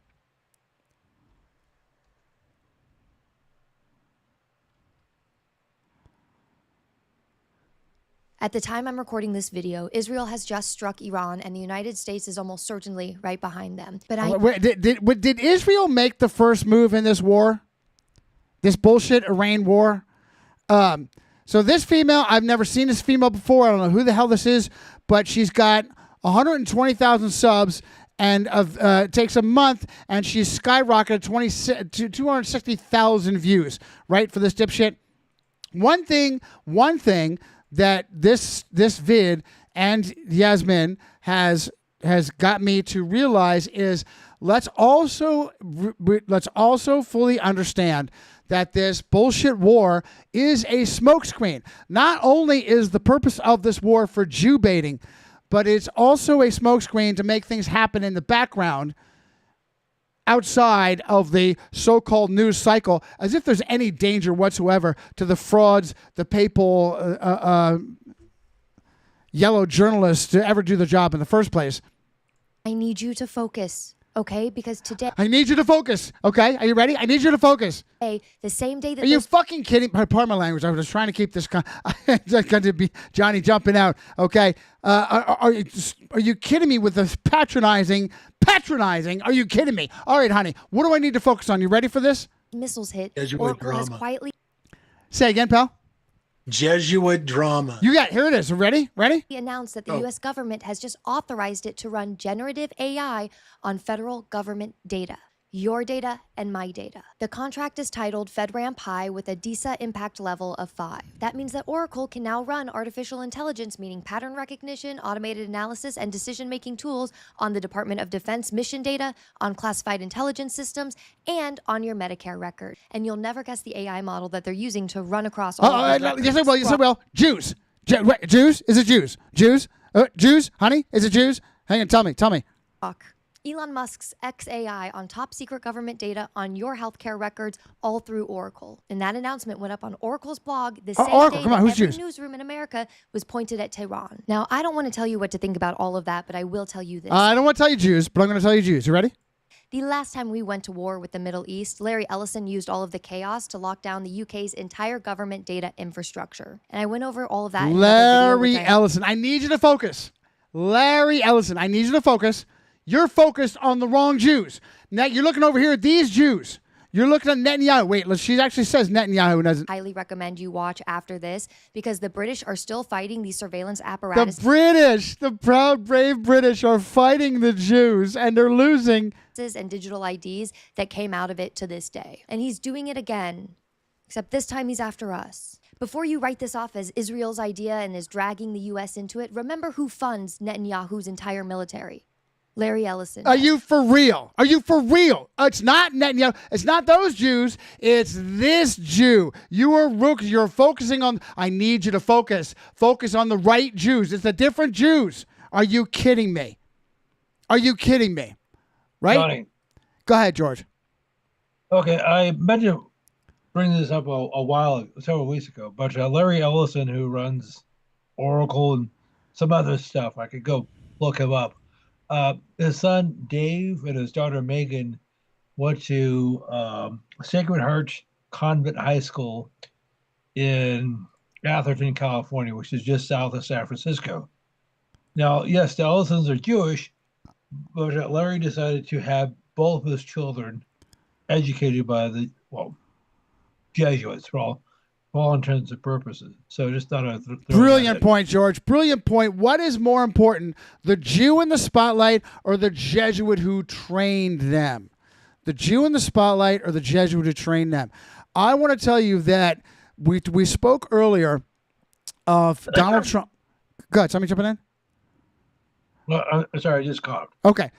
At the time I'm recording this video, Israel has just struck Iran, and the United States is almost certainly right behind them. But Wait, did Israel make the first move in this war? This bullshit Iran war? So this female, I've never seen this female before. I don't know who the hell this is, but she's got 120,000 subs, and it takes a month, and she's skyrocketed to 260,000 views, right, for this dipshit. One thing that this vid and Yasmin has got me to realize is let's also fully understand that this bullshit war is a smokescreen. Not only is the purpose of this war for Jew baiting, but it's also a smokescreen to make things happen in the background outside of the so-called news cycle, as if there's any danger whatsoever to the frauds, the papal yellow journalists to ever do the job in the first place. I need you to focus, okay? Because today... I need you to focus, okay? Are you ready? I need you to focus. The same day that... Are you fucking kidding? Pardon my language. I was trying to keep this... It's going to be Johnny jumping out, okay? Are you kidding me with this patronizing? Are you kidding me? All right, honey. What do I need to focus on? You ready for this? Missiles hit. Jesuit Oracle has drama. quietly... Say again, pal. Jesuit drama. You got... Here it is. Ready? announced that the U.S. government has just authorized it to run generative AI on federal government data. Your data and my data. The contract is titled FedRAMP High with a DISA impact level of 5. That means that Oracle can now run artificial intelligence, meaning pattern recognition, automated analysis, and decision-making tools on the Department of Defense mission data, on classified intelligence systems, and on your Medicare record. And you'll never guess the AI model that they're using to run across all of those records. Yes, I will. Jews. Jews? Is it Jews? Jews? Jews? Honey? Is it Jews? Hang on. Tell me. Elon Musk's XAI on top secret government data on your healthcare records all through Oracle. And that announcement went up on Oracle's blog the same Oracle, day come on, that who's every Jews? newsroom in America was pointed at Tehran. Now, I don't want to tell you what to think about all of that, but I will tell you this. I don't want to tell you Jews, but I'm going to tell you Jews. You ready? The last time we went to war with the Middle East, Larry Ellison used all of the chaos to lock down the UK's entire government data infrastructure. And I went over all of that in another video, Larry Ellison, I need you to focus. Larry Ellison, I need you to focus. You're focused on the wrong Jews. Now you're looking over here at these Jews. You're looking at Netanyahu. Wait, she actually says Netanyahu doesn't. highly recommend you watch after this because the British are still fighting these surveillance apparatus. The British, the proud, brave British are fighting the Jews, and they're losing. And digital IDs that came out of it to this day. And he's doing it again, except this time he's after us. Before you write this off as Israel's idea and is dragging the U.S. into it, remember who funds Netanyahu's entire military. Larry Ellison. Are you for real? It's not Netanyahu. It's not those Jews. It's this Jew. You are rookies. You're focusing on. I need you to focus. Focus on the right Jews. It's the different Jews. Are you kidding me? Right? Johnny. Go ahead, George. Okay, I meant to bring this up several weeks ago, but Larry Ellison, who runs Oracle and some other stuff, I could go look him up. His son Dave and his daughter Megan went to Sacred Heart Convent High School in Atherton, California, which is just south of San Francisco. Now, yes, the Ellisons are Jewish, but Larry decided to have both of his children educated by the Jesuits for all intents and purposes. So just thought I'd throw Brilliant that point, George. Brilliant point. What is more important, the Jew in the spotlight or the Jesuit who trained them? The Jew in the spotlight or the Jesuit who trained them? I want to tell you that we spoke earlier of Donald Trump. Go ahead. Somebody jumping in? I'm sorry, I just coughed. Okay.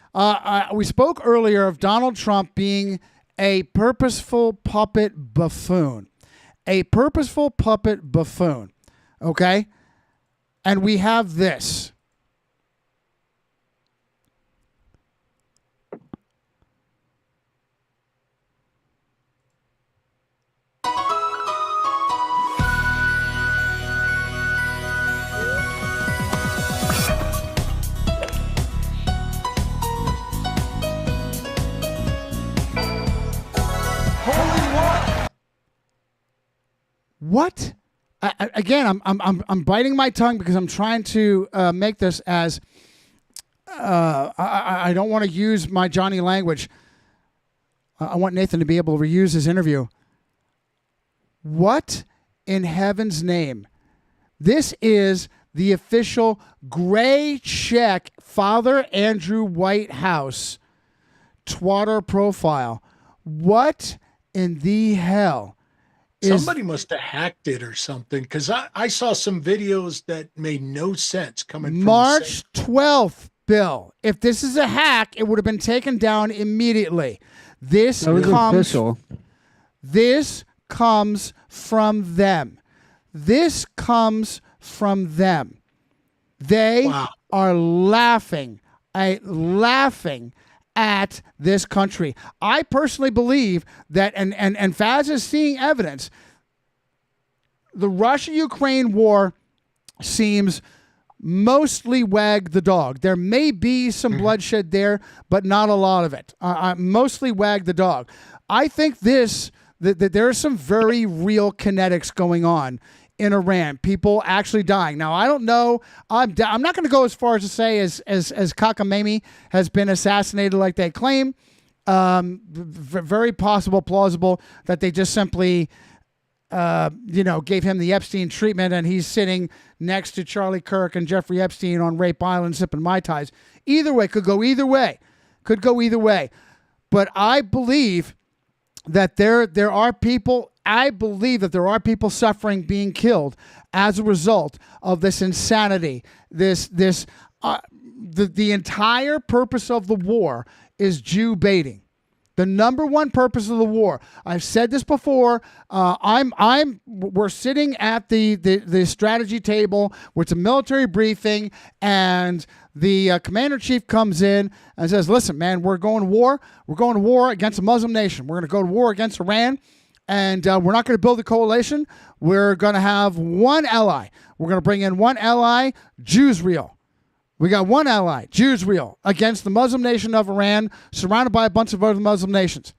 We spoke earlier of Donald Trump being a purposeful puppet buffoon. A purposeful puppet buffoon. Okay? And we have this. What? Again, I'm biting my tongue because I'm trying to make this as I don't want to use my Johnny language. I want Nathan to be able to reuse his interview. What in heaven's name? This is the official gray check Father Andrew White House Twitter profile. What in the hell? Somebody must have hacked it or something, because I saw some videos that made no sense coming from March 12th, Bill. If this is a hack, it would have been taken down immediately. This official. This comes from them. This comes from them. They are laughing at this country. I personally believe that, and Fazz is seeing evidence, the Russia-Ukraine war seems mostly wag the dog. There may be some bloodshed there, but not a lot of it. Mostly wag the dog. I think that there are some very real kinetics going on in Iran, people actually dying. Now, I don't know. I'm not going to go as far as to say as Kakamemi has been assassinated like they claim. Very possible, plausible that they just simply, gave him the Epstein treatment and he's sitting next to Charlie Kirk and Jeffrey Epstein on Rape Island sipping Mai Tais. Either way, could go either way. But I believe that there are people. I believe that there are people suffering, being killed as a result of this insanity. The entire purpose of the war is Jew baiting. The number one purpose of the war. I've said this before. We're sitting at the strategy table where it's a military briefing, and the commander-in-chief comes in and says, "Listen, man, we're going to war. We're going to war against a Muslim nation. We're going to go to war against Iran." And we're not going to build a coalition. We're going to have one ally. We're going to bring in one ally, Jewsreal. We got one ally, Jewsreal, against the Muslim nation of Iran, surrounded by a bunch of other Muslim nations.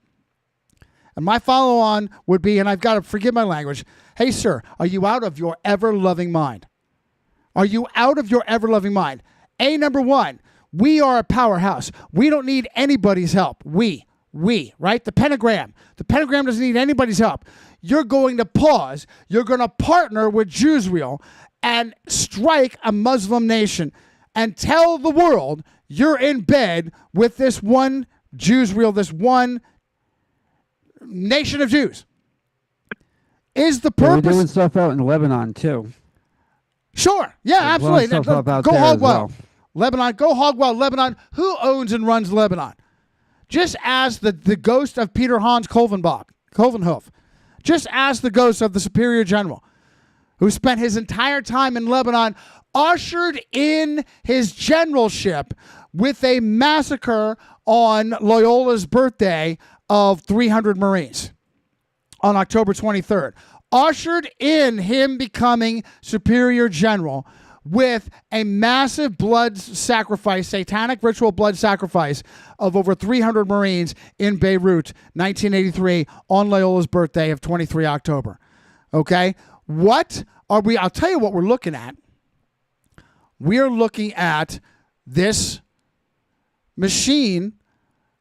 And my follow-on would be, and I've got to forgive my language, hey, sir, are you out of your ever-loving mind? Are you out of your ever-loving mind? Number one, we are a powerhouse. We don't need anybody's help. We, right? The pentagram doesn't need anybody's help. You're going to pause. You're going to partner with Jewsreal and strike a Muslim nation and tell the world you're in bed with this one Jewsreal, this one nation of Jews. Is the purpose... We're doing stuff out in Lebanon, too. Sure. Yeah, absolutely. Go hog wild. Lebanon, go hog wild. Lebanon. Who owns and runs Lebanon? Just ask the ghost of Peter Hans Kolvenhof. Just ask the ghost of the Superior General, who spent his entire time in Lebanon, ushered in his generalship with a massacre on Loyola's birthday of 300 Marines on October 23rd. Ushered in him becoming Superior General with a massive blood sacrifice, satanic ritual blood sacrifice of over 300 Marines in Beirut, 1983, on Loyola's birthday of 23 October. Okay? What are we? I'll tell you what we're looking at. We are looking at this machine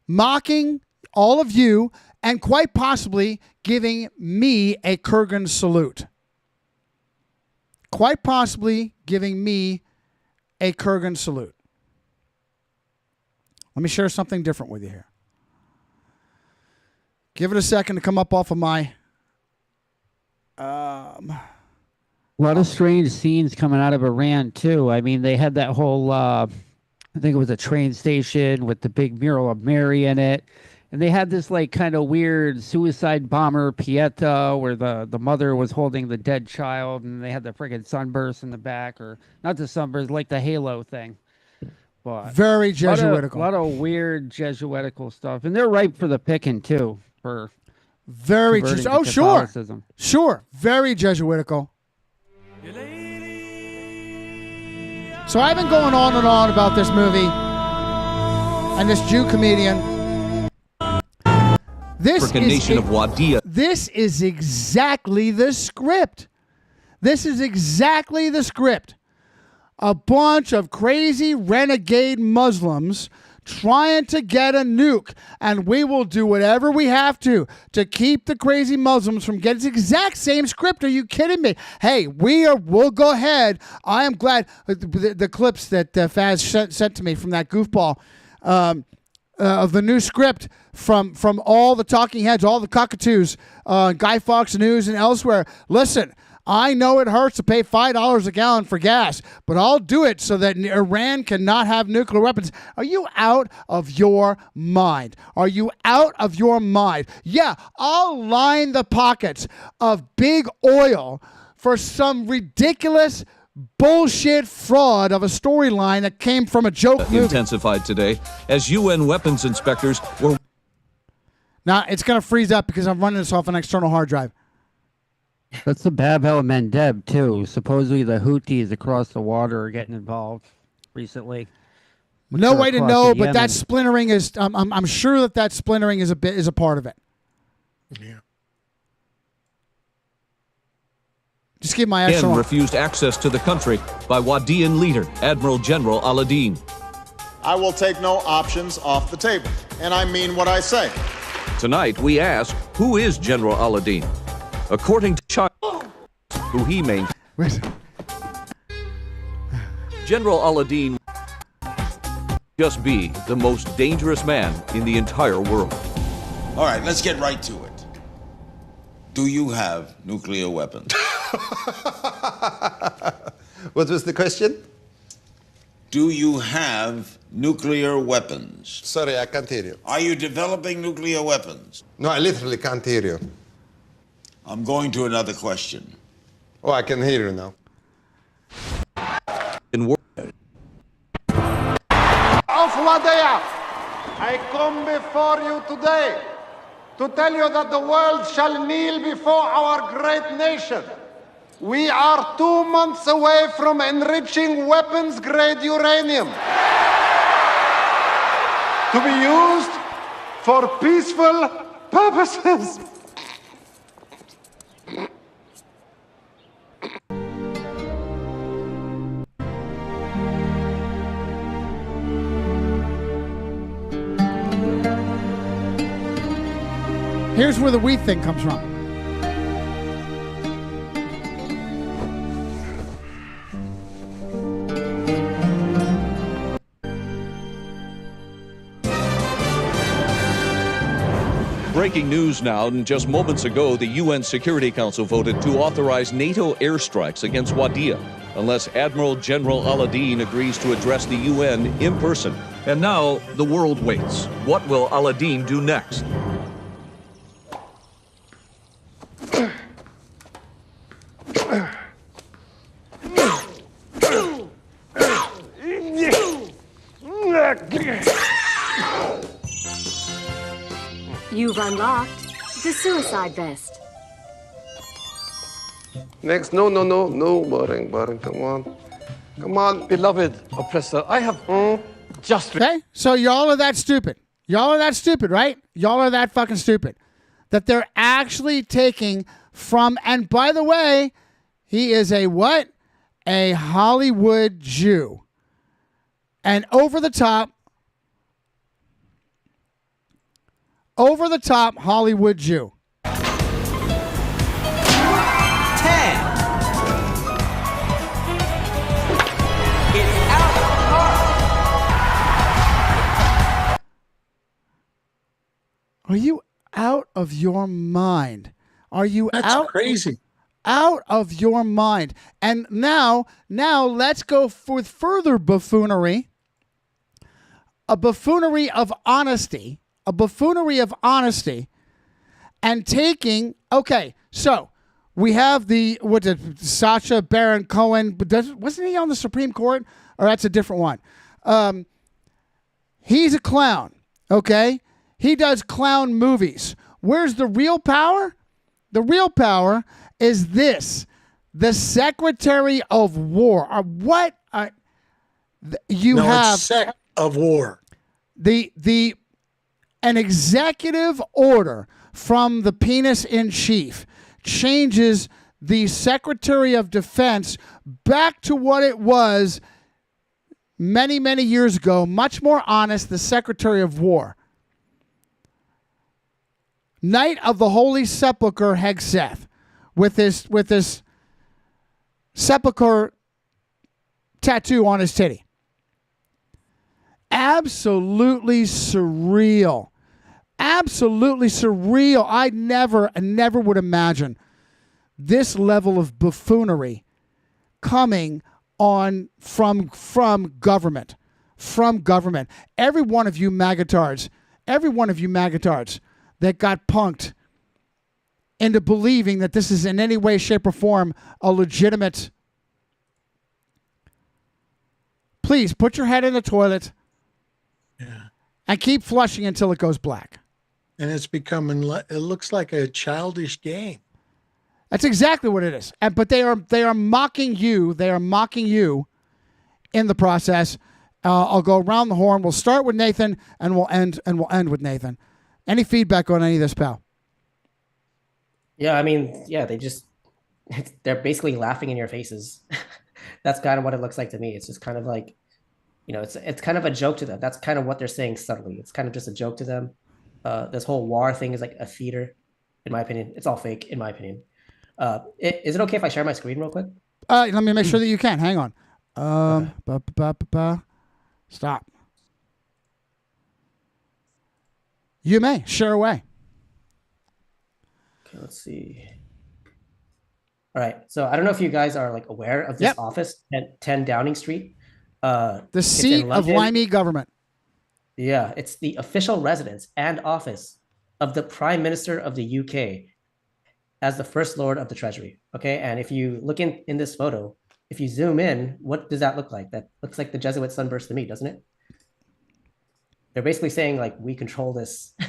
mocking all of you and quite possibly giving me a Kurgan salute. Quite possibly giving me a Kurgan salute. Let me share something different with you here. Give it a second to come up off of my... A lot of strange scenes coming out of Iran, too. I mean, they had that whole, I think it was a train station with the big mural of Mary in it. And they had this, like, kind of weird suicide bomber Pieta where the mother was holding the dead child, and they had the friggin' sunburst in the back, or not the sunburst, like the halo thing. But very Jesuitical. A lot of weird Jesuitical stuff. And they're ripe for the picking, too, for very oh, sure. Sure. Very Jesuitical. So I've been going on and on about this movie and this Jew comedian. This is exactly the script. This is exactly the script. A bunch of crazy renegade Muslims trying to get a nuke, and we will do whatever we have to keep the crazy Muslims from getting the exact same script. Are you kidding me? Hey, we'll go ahead. I am glad the clips that Fazz sent to me from that goofball of the new script from all the talking heads, all the cockatoos, Guy Fawkes News and elsewhere. Listen, I know it hurts to pay $5 a gallon for gas, but I'll do it so that Iran cannot have nuclear weapons. Are you out of your mind? Are you out of your mind? Yeah, I'll line the pockets of big oil for some ridiculous bullshit fraud of a storyline that came from a joke movie. Intensified today as UN weapons inspectors were... Now, it's going to freeze up because I'm running this off an external hard drive. That's the Bab el Mandeb, too. Supposedly the Houthis across the water are getting involved recently. No way to know, but that splintering is... I'm sure that splintering is a part of it. Yeah. Just give my external... refused access to the country by Wadian leader, Admiral General Al-Adin. I will take no options off the table, and I mean what I say. Tonight, we ask, who is General Al-Adin? According to China, who he maintains, General Al-Adin just be the most dangerous man in the entire world. All right, let's get right to it. Do you have nuclear weapons? What was the question? Do you have nuclear weapons? Sorry, I can't hear you. Are you developing nuclear weapons? No, I literally can't hear you. I'm going to another question. Oh, I can hear you now. Of Wadaya, I come before you today to tell you that the world shall kneel before our great nation. We are 2 months away from enriching weapons-grade uranium to be used for peaceful purposes. Here's where the we thing comes from. Breaking news now, and just moments ago, the UN Security Council voted to authorize NATO airstrikes against Wadiya, unless Admiral General Al-Adin agrees to address the UN in person. And now, the world waits. What will Al-Adin do next? You've unlocked the suicide vest. Next, no, boring, come on. Beloved oppressor, I have just... Okay, so y'all are that stupid. Y'all are that stupid, right? Y'all are that fucking stupid. That they're actually taking from, and by the way, he is a what? A Hollywood Jew. And over the top, over-the-top Hollywood Jew. 10. It's out of the park. Are you out of your mind? Are you That's crazy. Out of your mind. And now let's go with further buffoonery. A buffoonery of honesty. A buffoonery of honesty. And taking, okay, so we have Sacha Baron Cohen, wasn't he on the Supreme Court? Or that's a different one. He's a clown, okay? He does clown movies. Where's the real power? The real power is this. The Secretary of War. It's Sec of War. An executive order from the penis in chief changes the Secretary of Defense back to what it was many, many years ago. Much more honest, the Secretary of War. Knight of the Holy Sepulchre Hegseth with this sepulchre tattoo on his titty. Absolutely surreal. Absolutely surreal. I never would imagine this level of buffoonery coming on from government. From government. Every one of you magatards that got punked into believing that this is in any way, shape, or form a legitimate. Please put your head in the toilet. Yeah. And keep flushing until it goes black. And it's becoming, it looks like a childish game. That's exactly what it is. But they are mocking you. They are mocking you in the process. I'll go around the horn. We'll start with Nathan and we'll end with Nathan. Any feedback on any of this, pal? Yeah, I mean, yeah, they're basically laughing in your faces. That's kind of what it looks like to me. It's just kind of like, it's kind of a joke to them. That's kind of what they're saying subtly. It's kind of just a joke to them. This whole war thing is like a theater, in my opinion. It's all fake, in my opinion. Is it okay if I share my screen real quick? Let me make sure that you can. Hang on. Stop. You may. Share away. Okay, let's see. All right. So I don't know if you guys are like aware of this office at 10 Downing Street. The seat of Limey government. Yeah, it's the official residence and office of the Prime Minister of the UK as the First Lord of the Treasury. Okay, and if you look in this photo, if you zoom in, what does that look like? That looks like the Jesuit sunburst to me, doesn't it? They're basically saying like we control this. I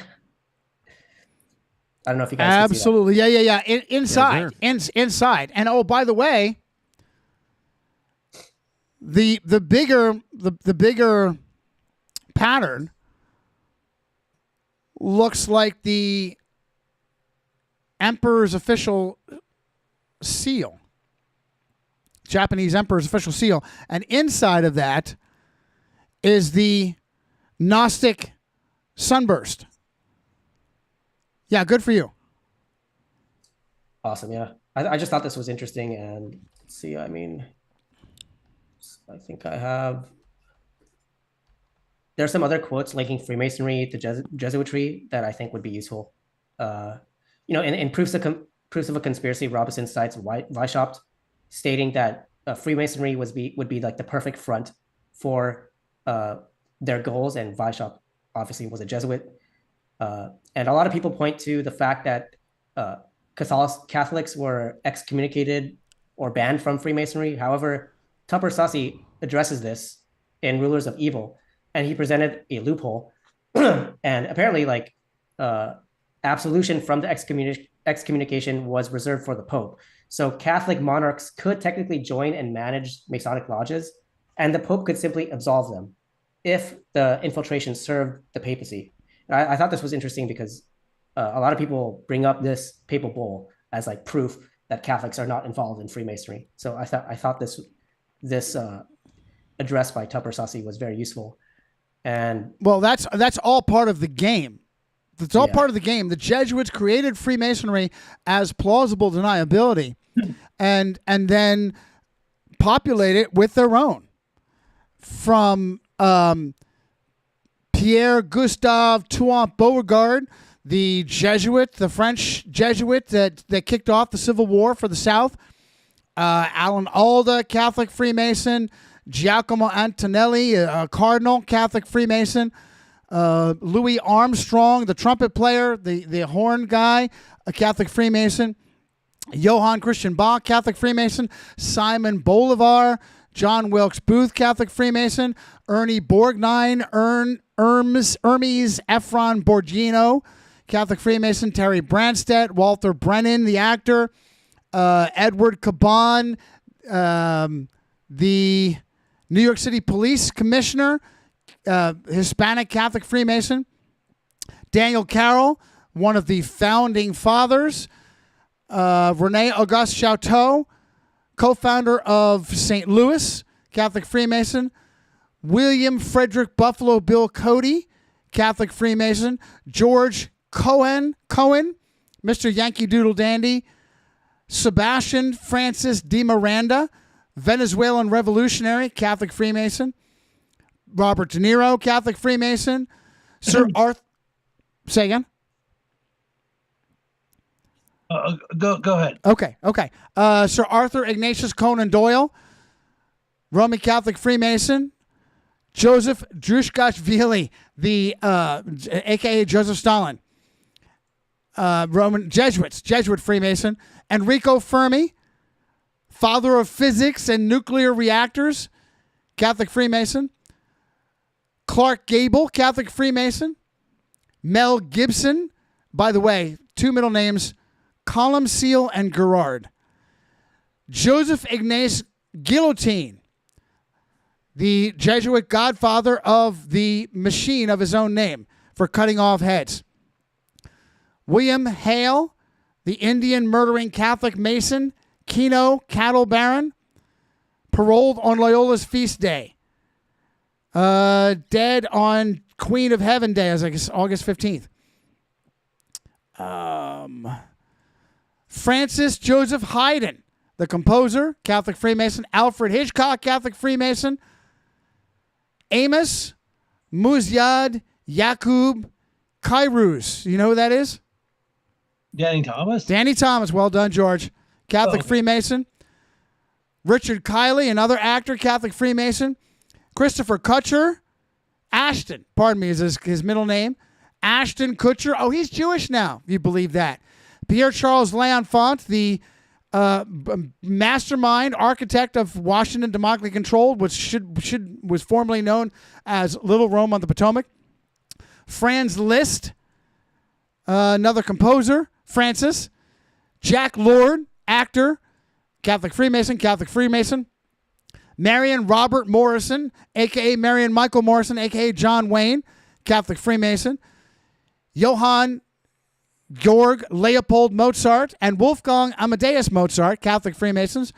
don't know if you guys absolutely can see that. Yeah. Inside. And oh, by the way, the bigger pattern looks like the Emperor's official seal. Japanese Emperor's official seal. And inside of that is the Gnostic sunburst. Yeah, good for you. Awesome, yeah. I just thought this was interesting. And let's see, I mean, I think I have... There are some other quotes linking Freemasonry to Jesuitry that I think would be useful. In Proofs of a Conspiracy, Robinson cites Weishaupt, stating that Freemasonry would be like the perfect front for their goals, and Weishaupt obviously was a Jesuit. And a lot of people point to the fact that Catholics were excommunicated or banned from Freemasonry. However, Tupper Sussie addresses this in Rulers of Evil, and he presented a loophole. And apparently, absolution from the excommunication was reserved for the Pope. So Catholic monarchs could technically join and manage Masonic lodges, and the Pope could simply absolve them if the infiltration served the papacy. And I thought this was interesting because a lot of people bring up this papal bull as like proof that Catholics are not involved in Freemasonry. So I thought this address by Tupper Sussie was very useful. And well, that's all part of the game. It's all part of the game. The Jesuits created Freemasonry as plausible deniability, and then populate it with their own. From Pierre Gustave Toussaint Beauregard, the Jesuit, the French Jesuit that kicked off the Civil War for the South. Alan Alda, Catholic Freemason. Giacomo Antonelli, a Cardinal, Catholic Freemason. Louis Armstrong, the trumpet player, the horn guy, a Catholic Freemason. Johann Christian Bach, Catholic Freemason. Simon Bolivar, John Wilkes Booth, Catholic Freemason. Ernie Borgnine, Hermes Ephron Borgino, Catholic Freemason. Terry Branstad, Walter Brennan, the actor. Edward Caban, the New York City Police Commissioner, Hispanic Catholic Freemason. Daniel Carroll, one of the founding fathers. Rene Auguste Chouteau, co-founder of St. Louis, Catholic Freemason. William Frederick Buffalo Bill Cody, Catholic Freemason. George Cohen, Mr. Yankee Doodle Dandy. Sebastian Francis de Miranda, Venezuelan revolutionary, Catholic Freemason. Robert De Niro, Catholic Freemason. Sir Arthur. Say again. Go ahead. Okay. Sir Arthur Ignatius Conan Doyle, Roman Catholic Freemason. Joseph Druskashvili, the aka Joseph Stalin, Roman Jesuit Freemason. Enrico Fermi, father of physics and nuclear reactors, Catholic Freemason. Clark Gable, Catholic Freemason. Mel Gibson, by the way, two middle names, Columcille and Gerard. Joseph Ignace Guillotine, the Jesuit godfather of the machine of his own name for cutting off heads. William Hale, the Indian murdering Catholic Mason, Keno cattle baron, paroled on Loyola's feast day. Dead on Queen of Heaven Day, as I guess August 15th. Francis Joseph Haydn, the composer, Catholic Freemason. Alfred Hitchcock, Catholic Freemason. Amos Muzyad Yakub Kairouz. You know who that is? Danny Thomas? Danny Thomas. Well done, George. Catholic Freemason. Richard Kiley, another actor, Catholic Freemason. Christopher Kutcher. Ashton, pardon me, is his middle name. Ashton Kutcher. Oh, he's Jewish now, if you believe that. Pierre Charles L'Enfant, the mastermind architect of Washington Democratically Controlled, which was formerly known as Little Rome on the Potomac. Franz Liszt, another composer. Francis. Jack Lord, actor, Catholic Freemason. Marion Robert Morrison, a.k.a. Marion Michael Morrison, a.k.a. John Wayne, Catholic Freemason. Johann Georg Leopold Mozart and Wolfgang Amadeus Mozart, Catholic Freemasons.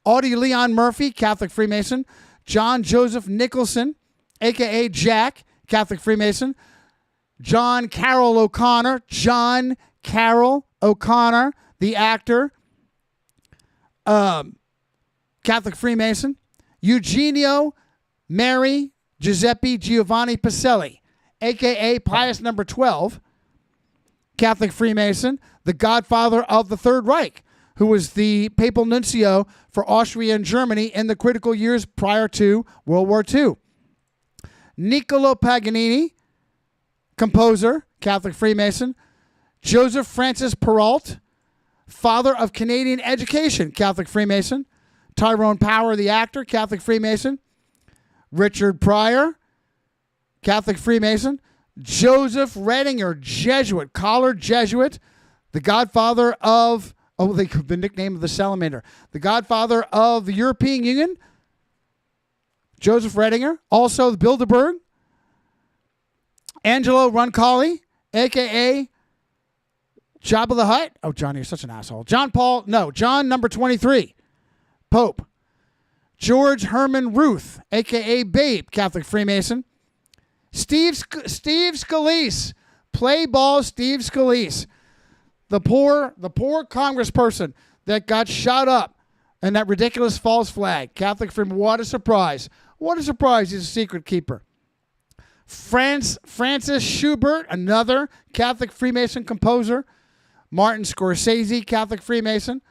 Audie Leon Murphy, Catholic Freemason. John Joseph Nicholson, a.k.a. Jack, Catholic Freemason. John Carroll O'Connor, the actor, Catholic Freemason. Eugenio Mary Giuseppe Giovanni Pacelli, a.k.a. Pius No. 12, Catholic Freemason, the godfather of the Third Reich, who was the papal nuncio for Austria and Germany in the critical years prior to World War II. Niccolo Paganini, composer, Catholic Freemason. Joseph Francis Perrault, father of Canadian education, Catholic Freemason. Tyrone Power, the actor, Catholic Freemason. Richard Pryor, Catholic Freemason. Joseph Redinger, Jesuit, collared Jesuit, the godfather of, the nickname of the salamander, the godfather of the European Union, Joseph Redinger. Also the Bilderberg, Angelo Roncalli, a.k.a. Jabba the Hutt. Oh, John, you're such an asshole. John number 23, Pope. George Herman Ruth, a.k.a. Babe, Catholic Freemason. Steve Scalise, Play ball Steve Scalise, the poor congressperson that got shot up and that ridiculous false flag. Catholic Freeman, what a surprise. What a surprise. He's a secret keeper. Francis Schubert, another Catholic Freemason composer. Martin Scorsese, Catholic Freemason.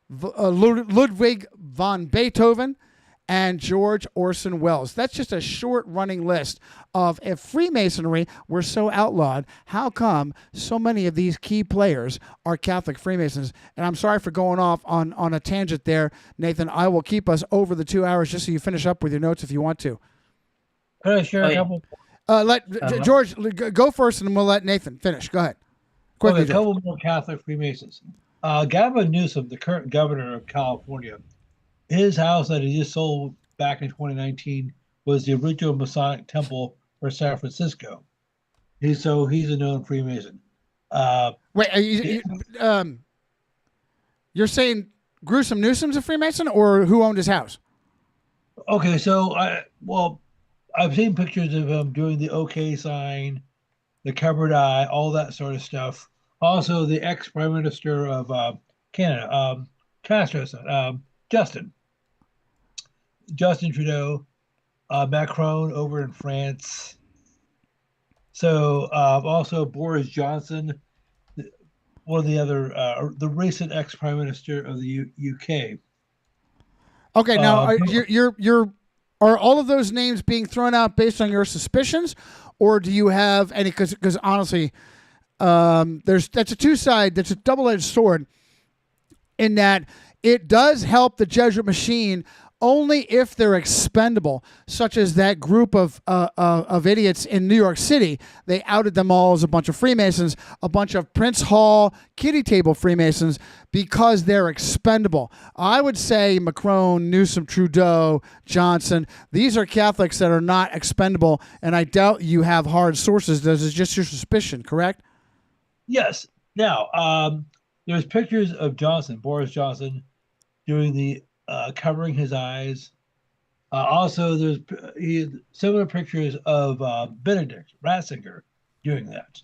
Ludwig von Beethoven, and George Orson Welles. That's just a short running list of, if Freemasonry were so outlawed, how come so many of these key players are Catholic Freemasons? And I'm sorry for going off on a tangent there, Nathan. I will keep us over the 2 hours just so you finish up with your notes if you want to. Could I share a couple? George, go first and we'll let Nathan finish. Go ahead. Quickly, a couple more Catholic Freemasons. Gavin Newsom, the current governor of California, his house that he just sold back in 2019 was the original Masonic temple for San Francisco. He's a known Freemason. Wait, you're saying Gruesome Newsom's a Freemason, or who owned his house? Okay, so I've seen pictures of him doing the OK sign, the covered eye, all that sort of stuff. Also, the ex-prime minister of Canada, Castro's son, Justin Trudeau, Macron over in France. So also Boris Johnson, one of the other, the recent ex-prime minister of the UK. Okay, now are all of those names being thrown out based on your suspicions, or do you have any? Because honestly, that's a double-edged sword, in that it does help the Jesuit machine only if they're expendable, such as that group of idiots in New York City. They outed them all as a bunch of Freemasons, a bunch of Prince Hall kiddie table Freemasons, because they're expendable. I would say Macron, Newsom, Trudeau, Johnson, these are Catholics that are not expendable, and I doubt you have hard sources. This is just your suspicion, correct? Yes. Now, there's pictures of Boris Johnson, doing the covering his eyes. Also, there's similar pictures of Benedict Ratzinger doing that,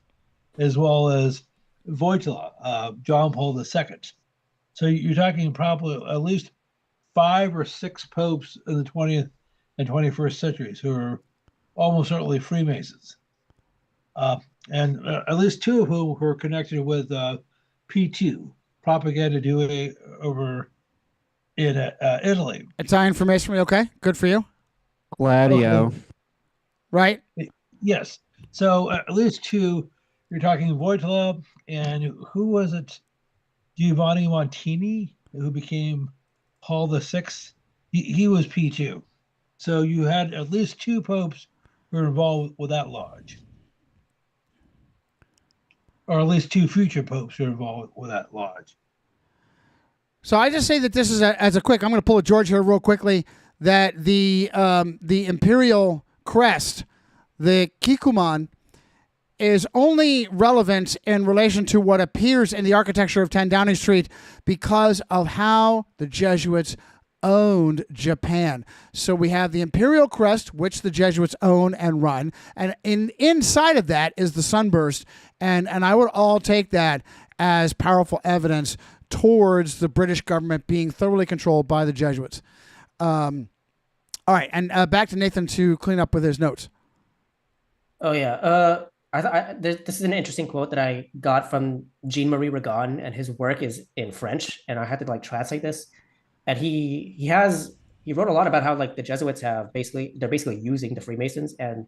as well as Wojtyla, John Paul II. So you're talking probably at least 5 or 6 popes in the 20th and 21st centuries who are almost certainly Freemasons. And at least 2 of whom were connected with P2, Propaganda Due over in Italy. Italian Freemasonry, okay? Good for you. Gladio. Okay. Right? Yes. So at least 2, you're talking Wojtyla, and who was it? Giovanni Montini, who became Paul VI. He was P2. So you had at least 2 popes who were involved with that lodge. Or at least 2 future popes who are involved with that lodge. So I just say that this is I'm going to pull a George here real quickly, that the imperial crest, the kikuman, is only relevant in relation to what appears in the architecture of 10 Downing Street because of how the Jesuits owned Japan. So we have the imperial crest, which the Jesuits own and run, and inside of that is the sunburst, and I would all take that as powerful evidence towards the British government being thoroughly controlled by the Jesuits. All right, and back to Nathan to clean up with his notes. Oh yeah, this is an interesting quote that I got from Jean-Marie Ragon, and his work is in French, and I had to translate this. And he wrote a lot about how the Jesuits they're basically using the Freemasons, and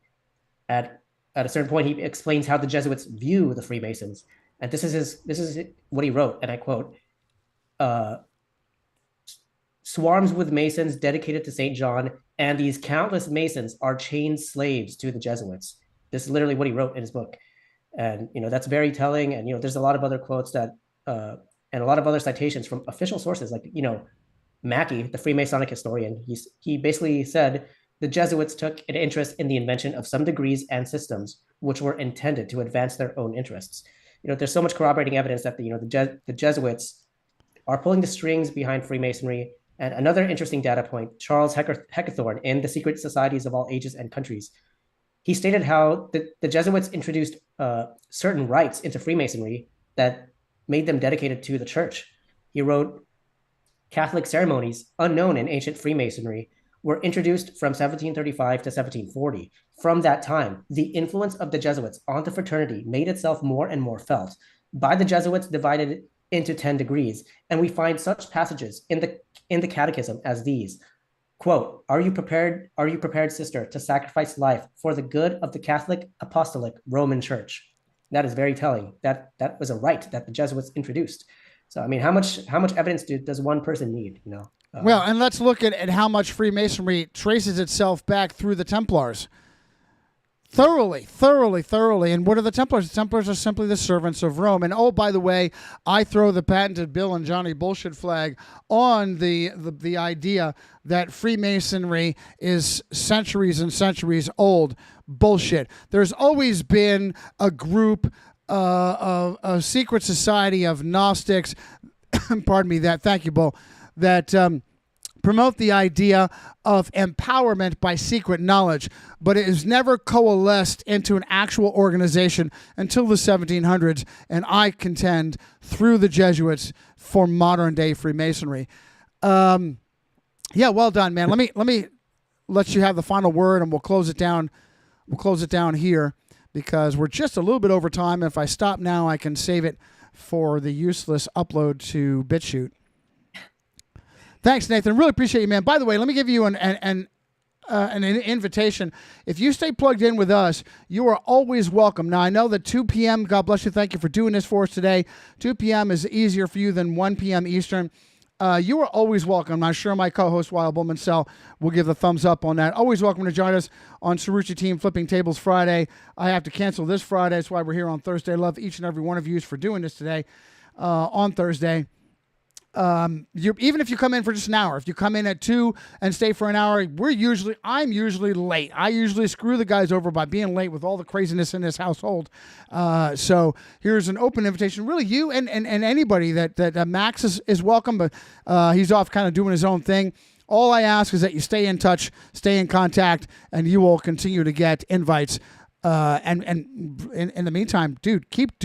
at a certain point he explains how the Jesuits view the Freemasons. And this is what he wrote, and I quote: "Swarms with Masons dedicated to St. John, and these countless Masons are chained slaves to the Jesuits." This is literally what he wrote in his book. And, that's very telling. And, there's a lot of other quotes and a lot of other citations from official sources, Mackey, the Freemasonic historian. He basically said the Jesuits took an interest in the invention of some degrees and systems which were intended to advance their own interests. There's so much corroborating evidence that the Jesuits are pulling the strings behind Freemasonry. And another interesting data point: Charles Heckerthorn in The Secret Societies of All Ages and Countries he stated how the Jesuits introduced certain rites into Freemasonry that made them dedicated to the church. He wrote, Catholic ceremonies, unknown in ancient Freemasonry, were introduced from 1735 to 1740. From that time, the influence of the Jesuits on the fraternity made itself more and more felt. By the Jesuits divided into 10 degrees, and we find such passages in the Catechism as these. Quote, are you prepared, sister, to sacrifice life for the good of the Catholic Apostolic Roman Church? That is very telling. That was a rite that the Jesuits introduced. So, I mean, how much evidence does one person need, you know? Well, and let's look at how much Freemasonry traces itself back through the Templars. Thoroughly. And what are the Templars? The Templars are simply the servants of Rome. And oh, by the way, I throw the patented Bill and Johnny bullshit flag on the idea that Freemasonry is centuries and centuries old. Bullshit. There's always been a group, a secret society of Gnostics, pardon me, thank you, Bo, that promote the idea of empowerment by secret knowledge, but it is never coalesced into an actual organization until the 1700s, and I contend through the Jesuits for modern day Freemasonry. Yeah, well done, man. Let me let you have the final word, and we'll close it down. We'll close it down here because we're just a little bit over time. If I stop now, I can save it for the useless upload to BitChute. Thanks, Nathan. Really appreciate you, man. By the way, let me give you an invitation. If you stay plugged in with us, you are always welcome. Now, I know that 2 p.m., God bless you, thank you for doing this for us today. 2 p.m. is easier for you than 1 p.m. Eastern. You are always welcome. I'm sure my co-host, Munsell, will give the thumbs up on that. Always welcome to join us on Cirucci Team Flipping Tables Friday. I have to cancel this Friday. That's why we're here on Thursday. Love each and every one of you for doing this today on Thursday. Even if you come in for just an hour, if you come in at 2 and stay for an hour, I'm usually late. I usually screw the guys over by being late with all the craziness in this household. So here's an open invitation. Really, you and anybody that Max is welcome, but he's off kind of doing his own thing. All I ask is that you stay in touch, stay in contact, and you will continue to get invites. And in the meantime, dude, keep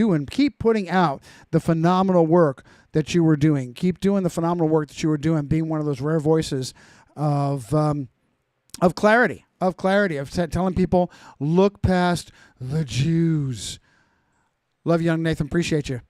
putting out the phenomenal work that you were doing. Keep doing the phenomenal work that you were doing, being one of those rare voices of clarity, of telling people, look past the Jews. Love you, young Nathan. Appreciate you.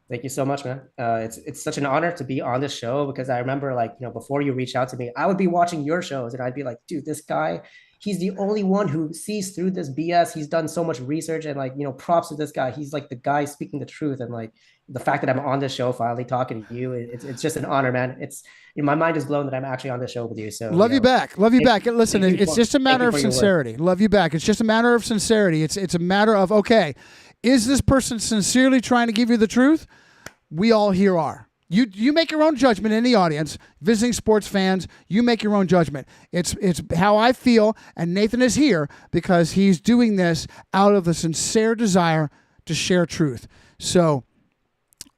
Thank you so much, man. It's such an honor to be on this show because I remember, before you reached out to me, I would be watching your shows and I'd be like, dude, this guy, he's the only one who sees through this BS. He's done so much research and props to this guy. He's like the guy speaking the truth. And the fact that I'm on this show finally talking to you, it's just an honor, man. It's my mind is blown that I'm actually on this show with you. So love you back. Listen, it's just a matter of sincerity. Love you back. It's just a matter of sincerity. It's a matter of, okay, is this person sincerely trying to give you the truth? We all here are. You make your own judgment in the audience, visiting sports fans. You make your own judgment. It's how I feel, and Nathan is here because he's doing this out of the sincere desire to share truth. So,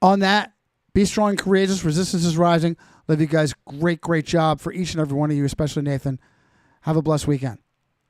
on that, be strong and courageous. Resistance is rising. Love you guys. Great job for each and every one of you, especially Nathan. Have a blessed weekend.